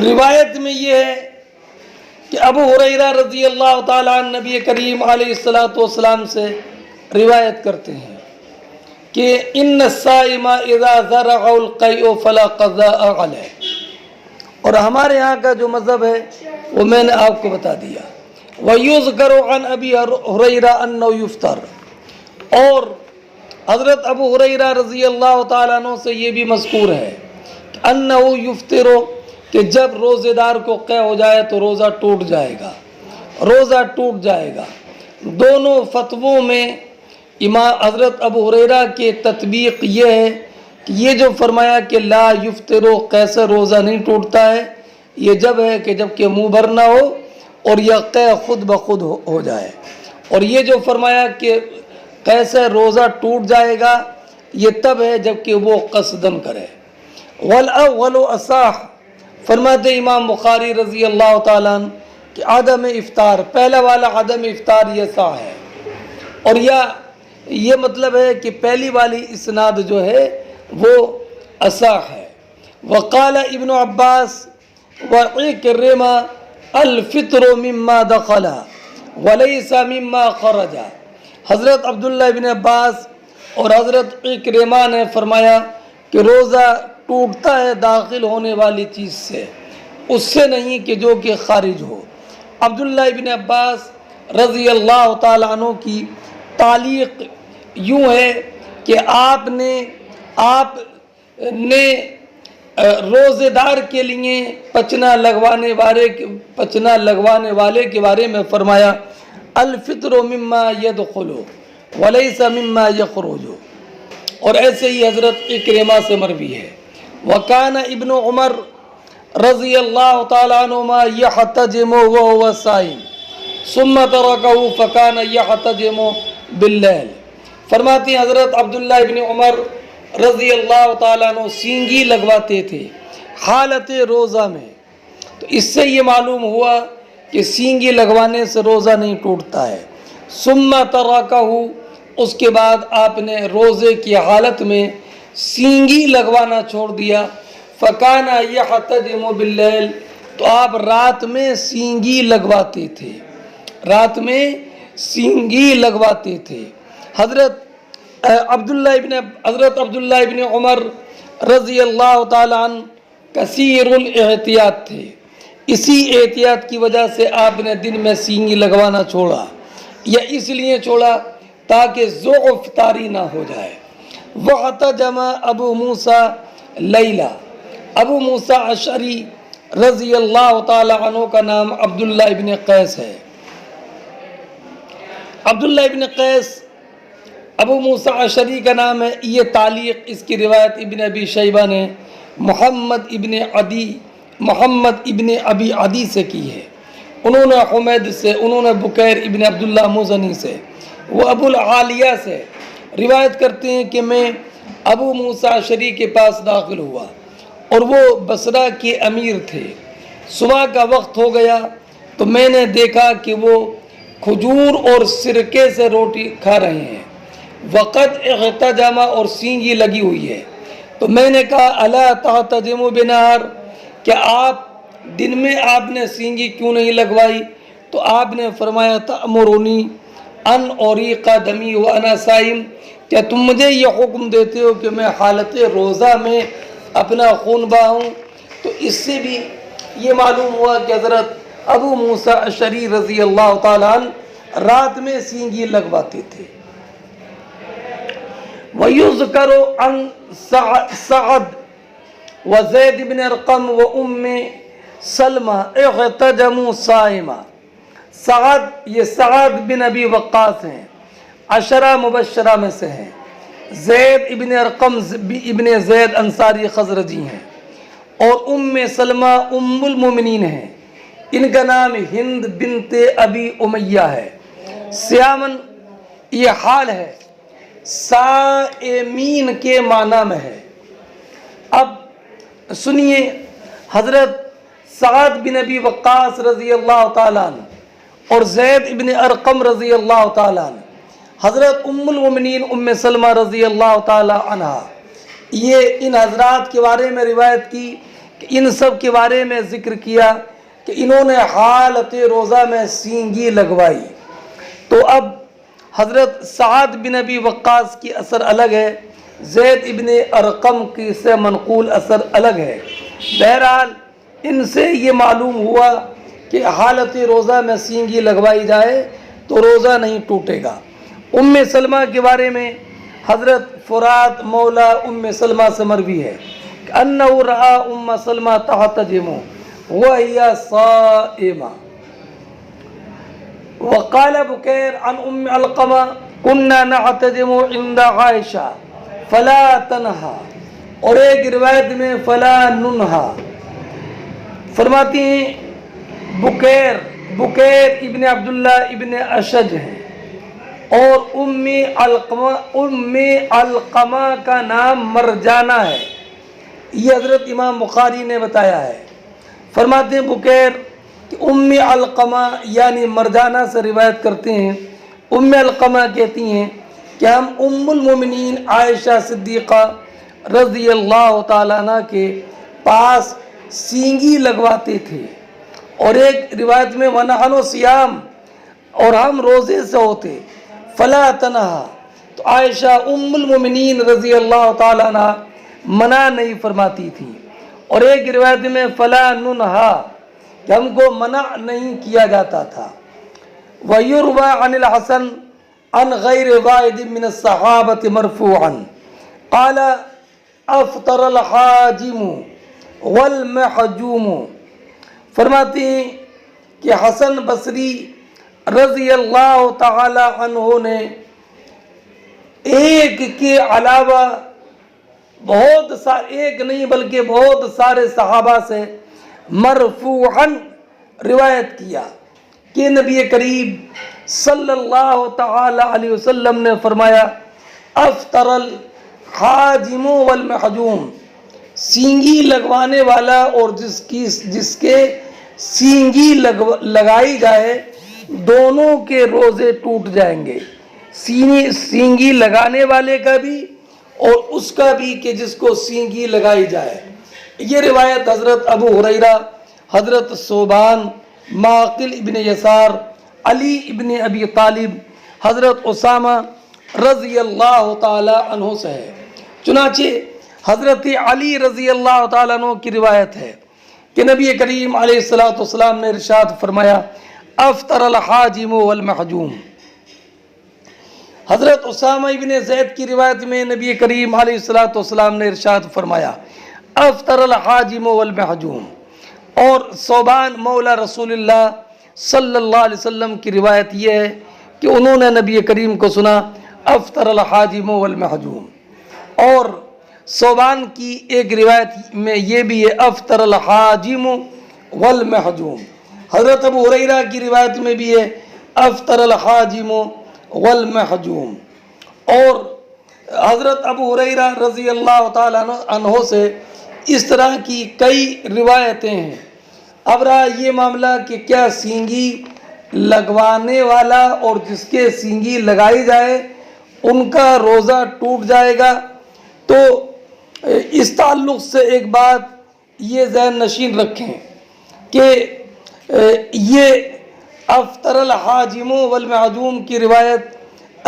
روایت میں یہ ہے کہ ابو ہریرہ رضی اللہ تعالیٰ عنہ نبی کریم علیہ السلام سے روایت کرتے ہیں کہ ان الصائم اذا ذرع القیء فلا قضاء علیہ، اور ہمارے یہاں کا جو مذہب ہے وہ میں نے آپ کو بتا دیا۔ وَيُذْكَرُ عَنْ أَبِي هُرَيْرَةَ أَنَّهُ يُفْطَرُ، اور حضرت ابو ہریرہ رضی اللہ تعالیٰ عنہ سے یہ بھی مذکور ہے کہ انہ یفطر، کہ جب روزے دار کو قے ہو جائے تو روزہ ٹوٹ جائے گا، روزہ ٹوٹ جائے گا۔ دونوں فتووں میں امام حضرت ابو ہریرہ کے تطبیق یہ ہے کہ یہ جو فرمایا کہ لا یفطر، قے سے روزہ نہیں ٹوٹتا ہے، یہ جب ہے کہ جب کہ منہ بھر نہ ہو اور یہ قے خود بخود ہو جائے، اور یہ جو فرمایا کہ قے سے روزہ ٹوٹ جائے گا یہ تب ہے جب کہ وہ قصدن کرے۔ والاول اصح، فرماتے امام بخاری رضی اللہ تعالیٰ عنہ کہ عدم افطار، پہلا والا عدم افطار یہ صح ہے، اور یہ مطلب ہے کہ پہلی والی اسناد جو ہے وہ اصح ہے۔ وقال ابن عباس وعکرمہ الفطر مما دخل وليس مما خرج، حضرت عبداللہ ابن عباس اور حضرت عکرمہ نے فرمایا کہ روزہ ٹوٹتا ہے داخل ہونے والی چیز سے، اس سے نہیں کہ جو کہ خارج ہو۔ عبداللہ ابن عباس رضی اللہ تعالیٰ عنہ کی تعلیق یوں ہے کہ آپ نے روزے دار کے لیے پچنا لگوانے والے کے بارے میں فرمایا الفطر مما يدخل وليس مما يخرج، اور ایسے ہی حضرت اکرمہ سے مروی ہے۔ وکان ابن عمر رضی اللہ تعالیٰ عنہما یحتجم وهو صائم ثم ترکه فکان یحتجم باللیل، فرماتے ہیں حضرت عبداللہ ابن عمر رضی اللہ تعالیٰ عنہ سینگی لگواتے تھے حالت روزہ میں، تو اس سے یہ معلوم ہوا کہ سینگی لگوانے سے روزہ نہیں ٹوٹتا ہے۔ ثم ترکہ، اس کے بعد آپ نے روزے کی حالت میں سینگی لگوانا چھوڑ دیا۔ فکان یحتجم باللیل، تو آپ رات میں سینگی لگواتے تھے، رات میں سینگی لگواتے تھے۔ حضرت عبداللہ ابن عمر رضی اللہ تعالیٰ عنہ کثیر الاحتیاط تھے، اسی احتیاط کی وجہ سے آپ نے دن میں سینگی لگوانا چھوڑا، یا اس لیے چھوڑا تاکہ ضعف طاری نہ ہو جائے۔ وَاحْتَجَمَ ابو موسیٰ لیلا، ابو موسیٰ اشعری رضی اللہ تعالیٰ عنہ کا نام عبداللہ ابن قیس ہے۔ عبداللہ ابن قیس ابو موسیٰ اشعری کا نام ہے، یہ تعلیق اس کی روایت ابن ابی شیبہ نے محمد ابن ابی عدی سے کی ہے، انہوں نے حمید سے، انہوں نے بکیر ابن عبداللہ مزنی سے، وہ ابو العالیہ سے روایت کرتے ہیں کہ میں ابو موسیٰ اشعری کے پاس داخل ہوا اور وہ بصرہ کے امیر تھے۔ صبح کا وقت ہو گیا تو میں نے دیکھا کہ وہ کھجور اور سرکے سے روٹی کھا رہے ہیں، وقت احتجامہ اور سینگی لگی ہوئی ہے، تو میں نے کہا الا تحتجم بنہار، کہ آپ دن میں آپ نے سینگی کیوں نہیں لگوائی؟ تو آپ نے فرمایا تأمرنی ان اریق دمی وانا صائم، کیا تم مجھے یہ حکم دیتے ہو کہ میں حالت روزہ میں اپنا خون بہاؤں؟ تو اس سے بھی یہ معلوم ہوا کہ حضرت ابو موسیٰ اشعری رضی اللہ تعالیٰ عنہ رات میں سینگی لگواتے تھے۔ وَيُذْكَرُ عَنْ سَعَدْ وَزَيْدِ بْنِ ارْقَمْ وَأُمِّ سلمہ احتجموا صائما، یہ سعد بن ابی وقاص ہیں، عشرہ مبشرہ میں سے ہیں۔ زید ابن ارقم ابن زید انصاری خزرجی ہیں، اور ام سلمہ ام المومنین ہیں، ان کا نام ہند بنت ابی امیہ ہے. سیامن یہ حال ہے، سائمین کے معنی میں ہے. اب سنیے، حضرت سعد بن ابی وقاص رضی اللہ تعالیٰ عنہ اور زید ابن ارقم رضی اللہ تعالیٰ عنہ، حضرت ام المؤمنین ام سلمہ رضی اللہ تعالیٰ عنہ، یہ ان حضرات کے بارے میں روایت کی کہ ان سب کے بارے میں ذکر کیا کہ انہوں نے حالت روزہ میں سینگی لگوائی. تو اب حضرت سعد بن ابی وقاص کی اثر الگ ہے، زید ابن ارقم کی سے منقول اثر الگ ہے. بہرحال ان سے یہ معلوم ہوا کہ حالت روزہ میں سینگی لگوائی جائے تو روزہ نہیں ٹوٹے گا. ام سلمہ کے بارے میں حضرت فرات مولا ام سلمہ سے مروی ہے کہ انہ رأى ام سلمہ تحتجم وهي صائمہ. وقال بکیر عن ام علقمہ كنا نحتجم عند عائشہ فلا تنہا، اور ایک روایت میں فلا ننہا. فرماتی ہیں بکیر ابن عبداللہ ابن اشج ہیں اور ام علقمہ کا نام مرجانہ ہے. یہ حضرت امام بخاری نے بتایا ہے. فرماتے ہیں بکیر کہ ام علقمہ یعنی مرجانہ سے روایت کرتے ہیں. ام علقمہ کہتی ہیں کہ ہم ام المومنین عائشہ صدیقہ رضی اللہ تعالیٰ عنہ کے پاس سینگی لگواتے تھے، اور ایک روایت میں وَنَحْنُ صِيَامٌ، اور ہم روزے سے ہوتے. فلا تنہا، تو عائشہ ام المومنین رضی اللہ تعالیٰ عنہ منع نہیں فرماتی تھی. اور ایک روایت میں فلا ننہا، کہ ہم کو منع نہیں کیا جاتا تھا. وَيُرْوَى عَنِ الْحَسَنِ عن غیر واحد من الصحابة مرفوعا قال افطر الحاجم والمحجوم. فرماتے ہیں کہ حسن بصری رضی اللہ تعالی عنہ نے ایک کے علاوہ بہت سارے، ایک نہیں بلکہ بہت سارے صحابہ سے مرفوعاً روایت کیا کہ نبی کریم صلی اللہ تعالی علیہ وسلم نے فرمایا افطر الحاجم والمحجوم، سینگی لگوانے والا اور جس کے سینگی لگائی جائے دونوں کے روزے ٹوٹ جائیں گے. سینگی لگانے والے کا بھی اور اس کا بھی کہ جس کو سینگی لگائی جائے. یہ روایت حضرت ابو ہریرہ، حضرت ثوبان، معقل ابن یسار، علی ابن ابی طالب، حضرت اسامہ رضی اللہ تعالی عنہ سے ہے. چنانچہ حضرت علی رضی اللہ تعالیٰ عنہ کی روایت ہے کہ نبی کریم علیہ السلام نے ارشاد فرمایا افطر الحاجم والمحجوم. حضرت اسامہ ابن زید کی روایت میں نبی کریم علیہ السلام نے ارشاد فرمایا افطر الحاجم والمحجوم. اور ثوبان مولا رسول اللہ صلی اللہ علیہ وسلم کی روایت یہ ہے کہ انہوں نے نبی کریم کو سنا افطر الحاجم والمحجوم. اور ثوبان کی ایک روایت میں یہ بھی ہے افطر الحاجم والمحجوم. حضرت ابو ہریرہ کی روایت میں بھی ہے افطر الحاجم والمحجوم. اور حضرت ابو ہریرہ رضی اللہ تعالیٰ عنہ سے اس طرح کی کئی روایتیں ہیں. اب رہا یہ معاملہ کہ کیا سینگی لگوانے والا اور جس کے سینگی لگائی جائے ان کا روزہ ٹوٹ جائے گا. تو اس تعلق سے ایک بات یہ ذہن نشین رکھیں کہ یہ افطر الحاجم والمحجوم کی روایت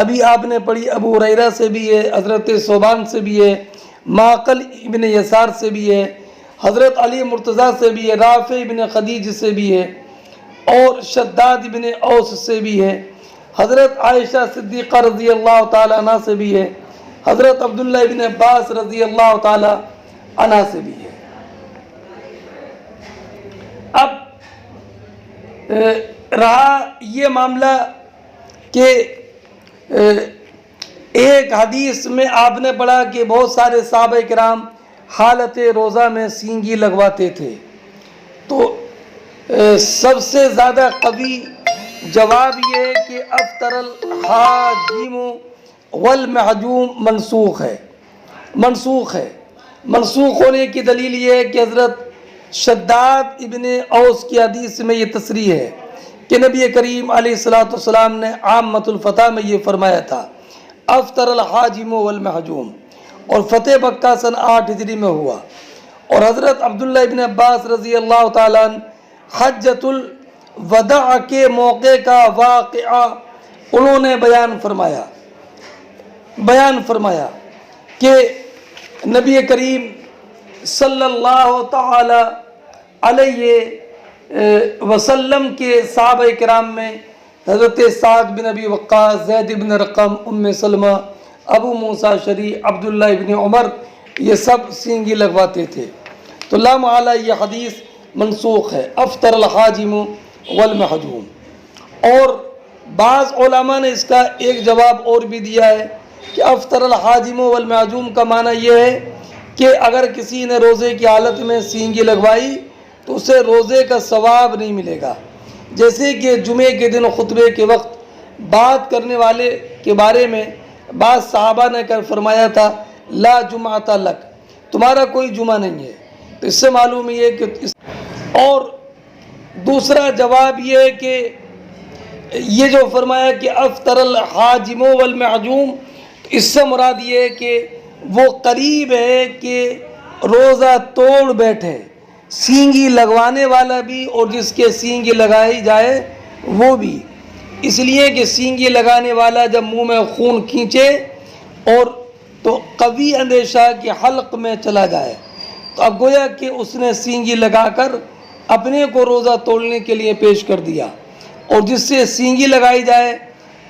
ابھی آپ نے پڑھی ابو ہریرہ سے بھی ہے، حضرت ثوبان سے بھی ہے، معقل ابن یسار سے بھی ہے، حضرت علی مرتضیٰ سے بھی ہے، رافع ابن خدیج سے بھی ہے، اور شداد ابن اوس سے بھی ہے، حضرت عائشہ صدیقہ رضی اللہ تعالی عنہ سے بھی ہے، حضرت عبداللہ ابن عباس رضی اللہ تعالی عنہ سے بھی ہے. اب رہا یہ معاملہ کہ ایک حدیث میں آپ نے پڑھا کہ بہت سارے صحابہ کرام حالت روزہ میں سینگی لگواتے تھے. تو سب سے زیادہ قوی جواب یہ ہے کہ افطر الحاجم والمحجوم منسوخ ہے، منسوخ ہے۔ منسوخ ہونے کی دلیل یہ ہے کہ حضرت شداد ابن اوس کی حدیث میں یہ تصریح ہے کہ نبی کریم علیہ الصلوۃ والسلام نے عامۃ الفتح میں یہ فرمایا تھا، افطر الحاجم والمحجوم، اور فتح مکہ سن 8 ہجری میں ہوا۔ اور حضرت عبداللہ ابن عباس رضی اللہ تعالیٰ عنہ حجۃ الوداع کے موقع کا واقعہ انہوں نے بیان فرمایا کہ نبی کریم صلی اللہ تعالی علیہ وسلم کے صحابہ کرام میں حضرت سعد بن ابی وقاص، زید بن رقم، ام سلمہ، ابو موسیٰ شری، عبداللہ ابن عمر، یہ سب سینگی لگواتے تھے۔ تو لا محالہ یہ حدیث منسوخ ہے، افطر الحاجم والمحجوم۔ اور بعض علماء نے اس کا ایک جواب اور بھی دیا ہے کہ افطر الحاجم والمحجوم کا معنی یہ ہے کہ اگر کسی نے روزے کی حالت میں سینگی لگوائی تو اسے روزے کا ثواب نہیں ملے گا، جیسے کہ جمعے کے دن خطبے کے وقت بات کرنے والے کے بارے میں بعض صحابہ نے فرمایا تھا، لا جمعۃ لک، تمہارا کوئی جمعہ نہیں ہے۔ تو اس سے معلوم یہ ہے کہ اور دوسرا جواب یہ ہے کہ یہ جو فرمایا کہ افطر الحاجم والمحجوم، اس سے مراد یہ ہے کہ وہ قریب ہے کہ روزہ توڑ بیٹھے، سینگی لگوانے والا بھی اور جس کے سینگی لگائی جائے وہ بھی، اس لیے کہ سینگی لگانے والا جب منہ میں خون کھینچے اور تو قوی اندیشہ کہ حلق میں چلا جائے، تو اب گویا کہ اس نے سینگی لگا کر اپنے کو روزہ توڑنے کے لیے پیش کر دیا، اور جس سے سینگی لگائی جائے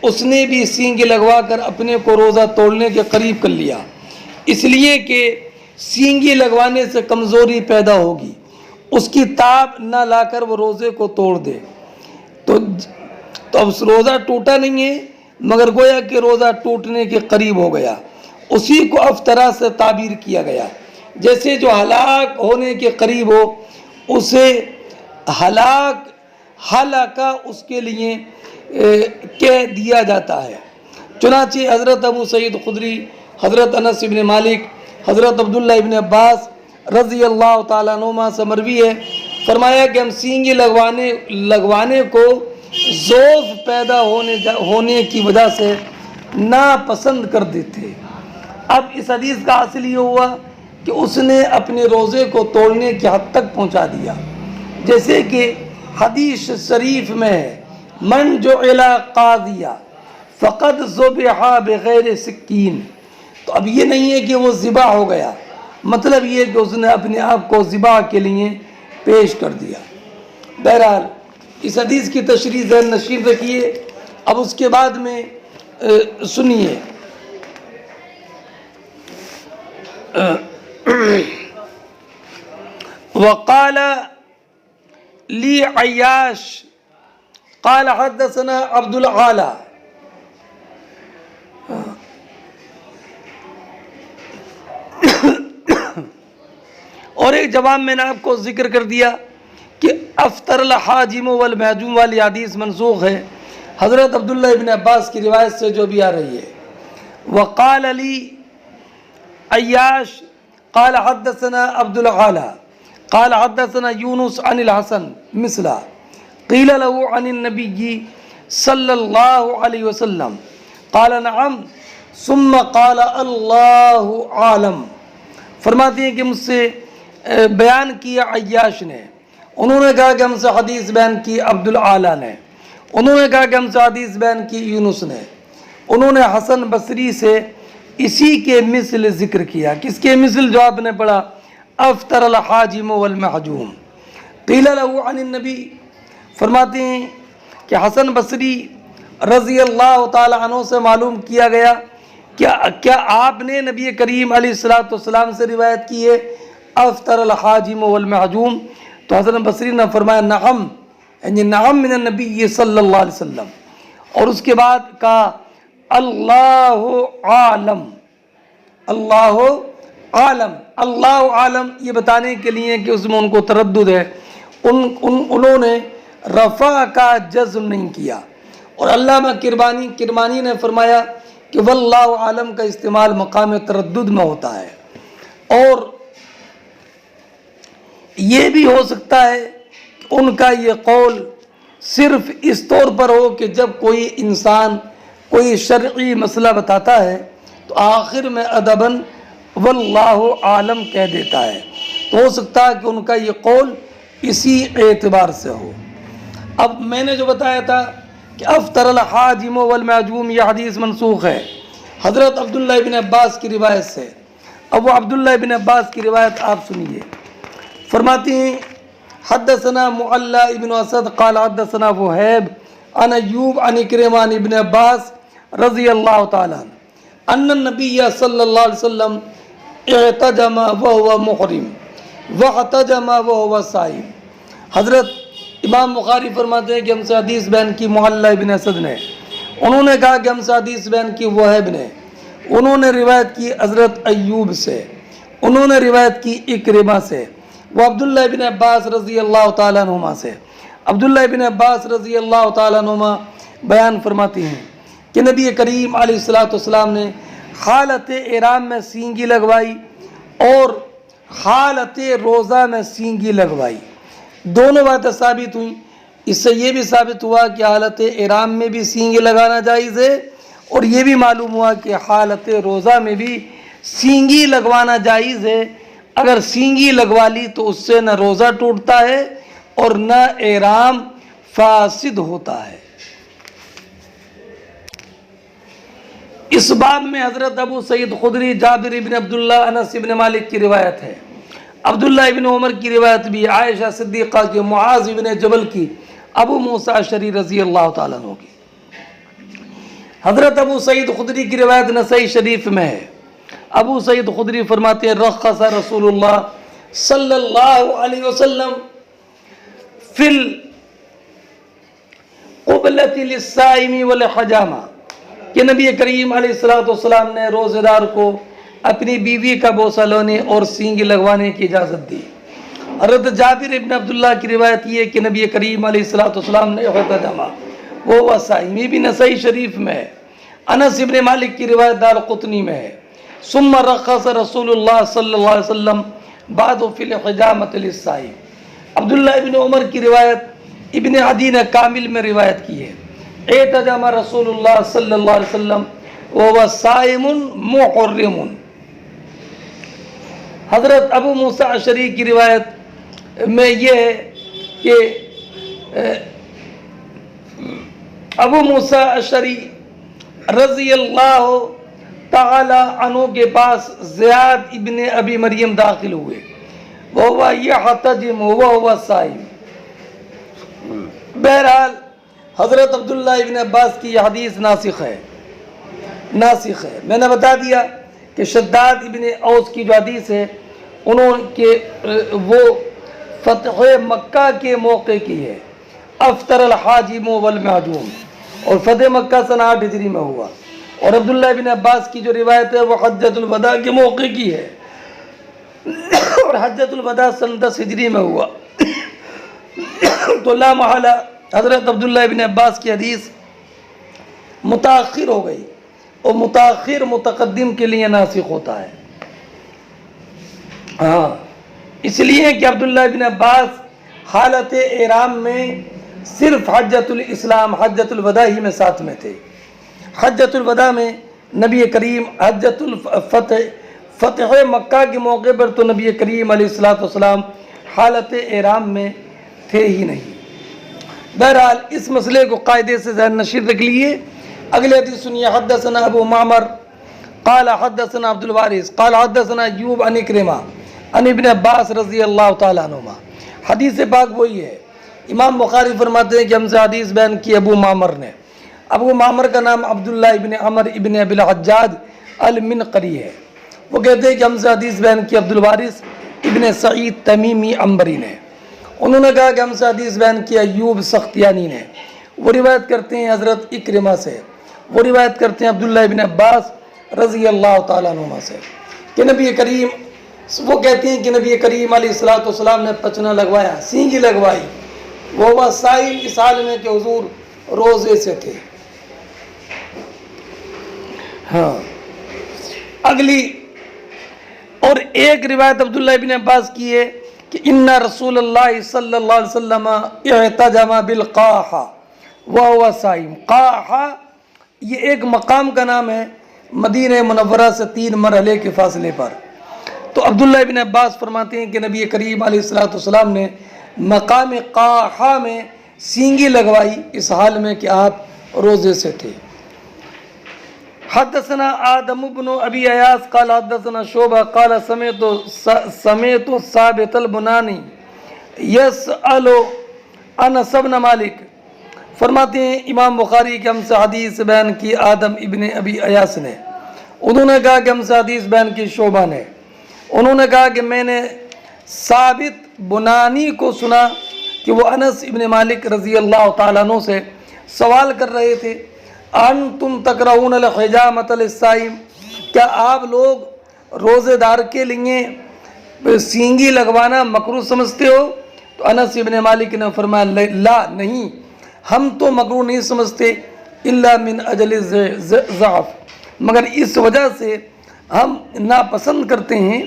اس نے بھی سینگی لگوا کر اپنے کو روزہ توڑنے کے قریب کر لیا، اس لیے کہ سینگی لگوانے سے کمزوری پیدا ہوگی، اس کی تاب نہ لا کر وہ روزے کو توڑ دے، تو اب روزہ ٹوٹا نہیں ہے مگر گویا کہ روزہ ٹوٹنے کے قریب ہو گیا، اسی کو افطرا سے تعبیر کیا گیا۔ جیسے جو ہلاک ہونے کے قریب ہو اسے ہلاکہ اس کے لیے کہہ دیا جاتا ہے۔ چنانچہ حضرت ابو سعید خدری، حضرت انس بن مالک، حضرت عبداللہ ابن عباس رضی اللہ تعالیٰ عنہما سے مروی ہے، فرمایا کہ ہم سینگی لگوانے کو ذوف پیدا ہونے کی وجہ سے ناپسند کر دیتے۔ اب اس حدیث کا حاصل یہ ہوا کہ اس نے اپنے روزے کو توڑنے کی حد تک پہنچا دیا، جیسے کہ حدیث شریف میں ہے، من جعل قاضیا فقد ذبح بغیر سکین۔ تو اب یہ نہیں ہے کہ وہ ذبح ہو گیا، مطلب یہ کہ اس نے اپنے آپ کو ذبح کے لیے پیش کر دیا۔ بہرحال اس حدیث کی تشریح ذہن نشین رکھیے۔ اب اس کے بعد میں سنیے، وقال لی عیاش قال حدثنا عبد العالی، اور ایک جواب میں نے آپ کو ذکر کر دیا کہ افطر الحاجم والمحجوم والی حدیث منسوخ ہے، حضرت عبداللہ ابن عباس کی روایت سے جو بھی آ رہی ہے۔ وقال علی عیاش قال حدثنا عبد العالی قال حدثنا یونس عن الحسن مثلا قیل له عن النبی صلی اللہ علیہ وسلم قال نعم ثم قال اللہ عالم۔ فرماتے ہیں کہ مجھ سے بیان کیا عیاش نے، انہوں نے کہا کہ ہم سے حدیث بیان کی عبد العالی نے، انہوں نے کہا کہ ہم سے حدیث بیان کی یونس نے، انہوں نے حسن بصری سے اسی کے مثل ذکر کیا۔ کس کے مثل جو آپ نے پڑھا؟ افطر الحاجم والمحجوم قیل له عن النبی۔ فرماتے ہیں کہ حسن بصری رضی اللہ تعالی عنہ سے معلوم کیا گیا کیا آپ نے نبی کریم علیہ الصلوۃ والسلام سے روایت کی ہے افطر الحاجم والمحجوم؟ تو حسن بصری نے فرمایا نعم، یعنی نعم من النبی صلی اللہ علیہ وسلم، اور اس کے بعد کہا اللہ عالم، اللہ عالم۔ اللہ عالم یہ بتانے کے لیے کہ اس میں ان کو تردد ہے، انہوں نے رفع کا جزم نہیں کیا. اور علامہ کرمانی نے فرمایا کہ واللہ عالم کا استعمال مقام تردد میں ہوتا ہے. اور یہ بھی ہو سکتا ہے کہ ان کا یہ قول صرف اس طور پر ہو کہ جب کوئی انسان کوئی شرعی مسئلہ بتاتا ہے تو آخر میں ادباً واللہ عالم کہہ دیتا ہے. تو ہو سکتا ہے کہ ان کا یہ قول اسی اعتبار سے ہو. اب میں نے جو بتایا تھا کہ افطر الحاجم والمعجوم یہ حدیث منسوخ ہے حضرت عبداللہ ابن عباس کی روایت سے. اب وہ عبداللہ ابن عباس کی روایت آپ سنیے. فرماتے ہیں حدثنا معلّ ابن اسد قال حدثنا وہیب عن ایوب عن اکرمہ عن ابن عباس رضی اللہ تعالی عنہ ان النبی صلی اللہ علیہ وسلم اعتجم وهو محرم واحتجم وهو صائم. حضرت امام بخاری فرماتے ہیں کہ ہم سے حدیث بیان کی معلّ ابن اسد نے. انہوں نے کہا کہ ہم سے حدیث بیان کی وہیب نے. انہوں نے روایت کی حضرت ایوب سے. انہوں نے روایت کی اکرمہ سے. وہ عبداللہ ابن عباس رضی اللہ تعالیٰ عنہما سے. عبداللہ ابن عباس رضی اللہ تعالیٰ عنہما بیان فرماتی ہیں کہ نبی کریم علیہ السلام نے حالت احرام میں سینگی لگوائی اور حالت روزہ میں سینگی لگوائی. دونوں باتیں ثابت ہوئیں. اس سے یہ بھی ثابت ہوا کہ حالت احرام میں بھی سینگی لگانا جائز ہے اور یہ بھی معلوم ہوا کہ حالت روزہ میں بھی سینگی لگوانا جائز ہے. اگر سینگی لگوا لی تو اس سے نہ روزہ ٹوٹتا ہے اور نہ احرام فاسد ہوتا ہے. اس باب میں حضرت ابو سعید خدری، جابر ابن عبداللہ، انس ابن مالک کی روایت ہے. عبداللہ ابن عمر کی روایت بھی، عائشہ صدیقہ کی، معاذ ابن جبل کی، ابو موسیٰ اشعری رضی اللہ تعالیٰ عنہ کی. حضرت ابو سعید خدری کی روایت نسائی شریف میں ہے. ابو سعید خدری فرماتے ہیں رخص رسول اللہ صلی اللہ علیہ وسلم فی القبلۃ للصائم والحجامہ کہ نبی کریم علیہ السلام نے روزہ دار کو اپنی بیوی کا بوسہ لینے اور سینگی لگوانے کی اجازت دی. حضرت جابر ابن عبداللہ کی روایت یہ کہ نبی کریم علیہ السلام نے احتجامہ وہ صائم، یہ بھی نسائی شریف میں ہے. انس ابن مالک کی روایت دارقطنی میں ہے. ثم رخص رسول اللہ صلی اللہ علیہ وسلم بعد فی الحجامۃ للصائم. عبداللہ ابن عمر کی روایت ابن عدی نے کامل میں روایت کی ہے. احتجم رسول اللہ صلی اللہ علیہ وسلم وهو صائم محرم. حضرت ابو موسیٰ اشعری کی روایت میں یہ ہے کہ ابو موسیٰ اشعری رضی اللہ تعالی عنہ کے پاس زیاد ابن ابی مریم داخل ہوئے. وہو یحتجم وہو صائم. بہرحال حضرت عبداللہ ابن عباس کی یہ حدیث ناسخ ہے. میں نے بتا دیا کہ شداد ابن اوس کی جو حدیث ہے وہ فتح مکہ کے موقع کی ہے. افطر الحاجم والمعجوم، اور فتح مکہ سن 8 ہجری میں ہوا. اور عبداللہ ابن عباس کی جو روایت ہے وہ حجۃ الوداع کے موقع کی ہے اور حجۃ الوداع سن 10 ہجری میں ہوا. تو لا محالہ حضرت عبداللہ ابن عباس کی حدیث متاخر ہو گئی اور متاخر متقدم کے لیے ناسخ ہوتا ہے. ہاں، اس لیے کہ عبداللہ ابن عباس حالت احرام میں صرف حجۃ الاسلام حجۃ الوداع ہی میں ساتھ میں تھے. حجۃ الوداع میں نبی کریم حجۃ فتح مکہ کے موقع پر تو نبی کریم علیہ السلام حالت احرام میں تھے ہی نہیں. بہرحال اس مسئلے کو قاعدے سے ذہن نشین رکھ لیے. اگلے حدیث سنیے. حدثنا ابو معمر قال حدثنا عبد الوارث قال حدثنا ایوب عن اکرمہ عن ابن عباس رضی اللہ تعالیٰ عنہما. حدیث پاک وہی ہے. امام بخاری فرماتے ہیں کہ ہم سے حدیث بیان کی ابو معمر نے. ابو معمر کا نام عبداللہ ابن عمر ابن ابی الحجاج المنقری ہے. وہ کہتے ہیں کہ ہم سے حدیث بیان کی عبد الوارث ابن سعید تمیمی عنبری نے. انہوں نے کہا کہ ہم سے حدیث بیان کی ایوب سختیانی نے. وہ روایت کرتے ہیں حضرت اکرمہ سے. وہ روایت کرتے ہیں عبداللہ ابن عباس رضی اللہ تعالیٰ عنہما سے کہ نبی کریم وہ کہتی ہیں کہ نبی کریم علیہ الصلوۃ والسلام نے پچنا لگوایا، سینگی لگوائی، وہ صائم اس حال میں کہ حضور روزے سے تھے۔ ہاں اگلی اور ایک روایت عبداللہ ابن عباس کی ہے کہ ان رسول اللہ صلی اللہ علیہ وسلم اعتجم بالقاح وهو صائم۔ قاح یہ ایک مقام کا نام ہے مدینہ منورہ سے 3 مرحلے کے فاصلے پر۔ تو عبداللہ ابن عباس فرماتے ہیں کہ نبی کریم علیہ الصلوۃ والسلام نے مقام قاحہ میں سینگی لگوائی اس حال میں کہ آپ روزے سے تھے۔ حدثنا آدم بن ابی ایاس قال حدثنا شعبہ قال سمعت ثابت البنانی یسأل انس بن مالک۔ فرماتے ہیں امام بخاری کہ ہم سے حدیث بیان کی آدم ابن ابی ایاس نے، انہوں نے کہا کہ ہم سے حدیث بیان کی شعبہ نے، انہوں نے کہا کہ میں نے ثابت بنانی کو سنا کہ وہ انس ابن مالک رضی اللہ تعالیٰ عنہ سے سوال کر رہے تھے، انتم تکرہون الحجامۃ للصائم، کیا آپ لوگ روزے دار کے لیے سینگی لگوانا مکروہ سمجھتے ہو؟ تو انس ابن مالک نے فرمایا لا نہیں، ہم تو مکروہ نہیں سمجھتے الا من اجل ضعف، مگر اس وجہ سے ہم ناپسند کرتے ہیں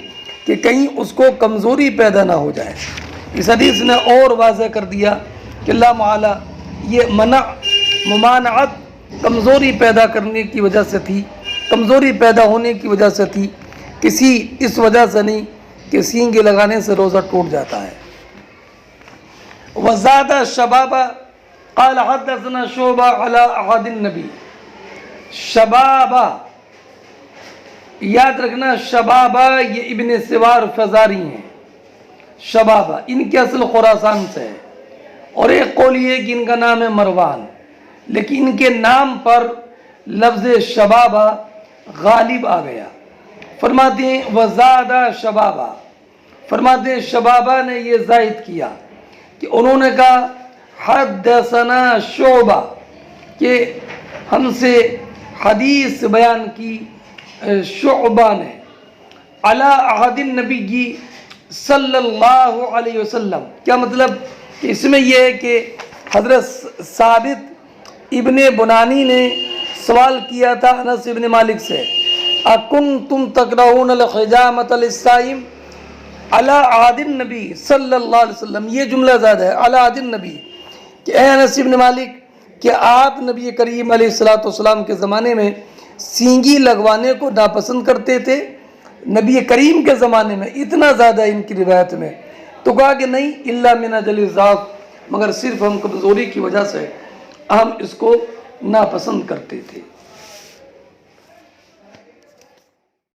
کہ کہیں اس کو کمزوری پیدا نہ ہو جائے۔ اس حدیث نے اور واضح کر دیا کہ اللہ معالی یہ ممانعت کمزوری پیدا کرنے کی وجہ سے تھی، کمزوری پیدا ہونے کی وجہ سے تھی، کسی اس وجہ سے نہیں کہ سینگی لگانے سے روزہ ٹوٹ جاتا ہے۔ وزاد شبابہ قال حدثنا شعبہ علی عہد النبی۔ شبابہ یاد رکھنا، شبابہ یہ ابن سوار فزاری ہیں، شبابہ ان کی اصل خراسان سے ہے، اور ایک قول یہ کہ ان کا نام ہے مروان، لیکن ان کے نام پر لفظ شبابہ غالب آ گیا۔ فرماتے ہیں وزادہ شبابہ، فرماتے ہیں شبابہ نے یہ زائد کیا کہ انہوں نے کہا حدثنا شعبہ، کہ ہم سے حدیث بیان کی شعبہ نے، علی عہد النبی صلی اللہ علیہ وسلم۔ کیا مطلب کہ اس میں یہ ہے کہ حضرت ثابت ابن بنانی نے سوال کیا تھا انس ابن مالک سے، اکنتم تکرہون الحجامۃ للصائم علی عہد النبی صلی اللہ علیہ وسلم، یہ جملہ زیادہ ہے علی عہد النبی، کہ اے انس ابن مالک کہ آپ نبی کریم علیہ الصلوۃ والسلام کے زمانے میں سینگی لگوانے کو ناپسند کرتے تھے؟ نبی کریم کے زمانے میں اتنا زیادہ ان کی روایت میں، تو کہا کہ نہیں الا من اجل ضعف، مگر صرف ہم کمزوری کی وجہ سے ہم اس کو ناپسند کرتے تھے۔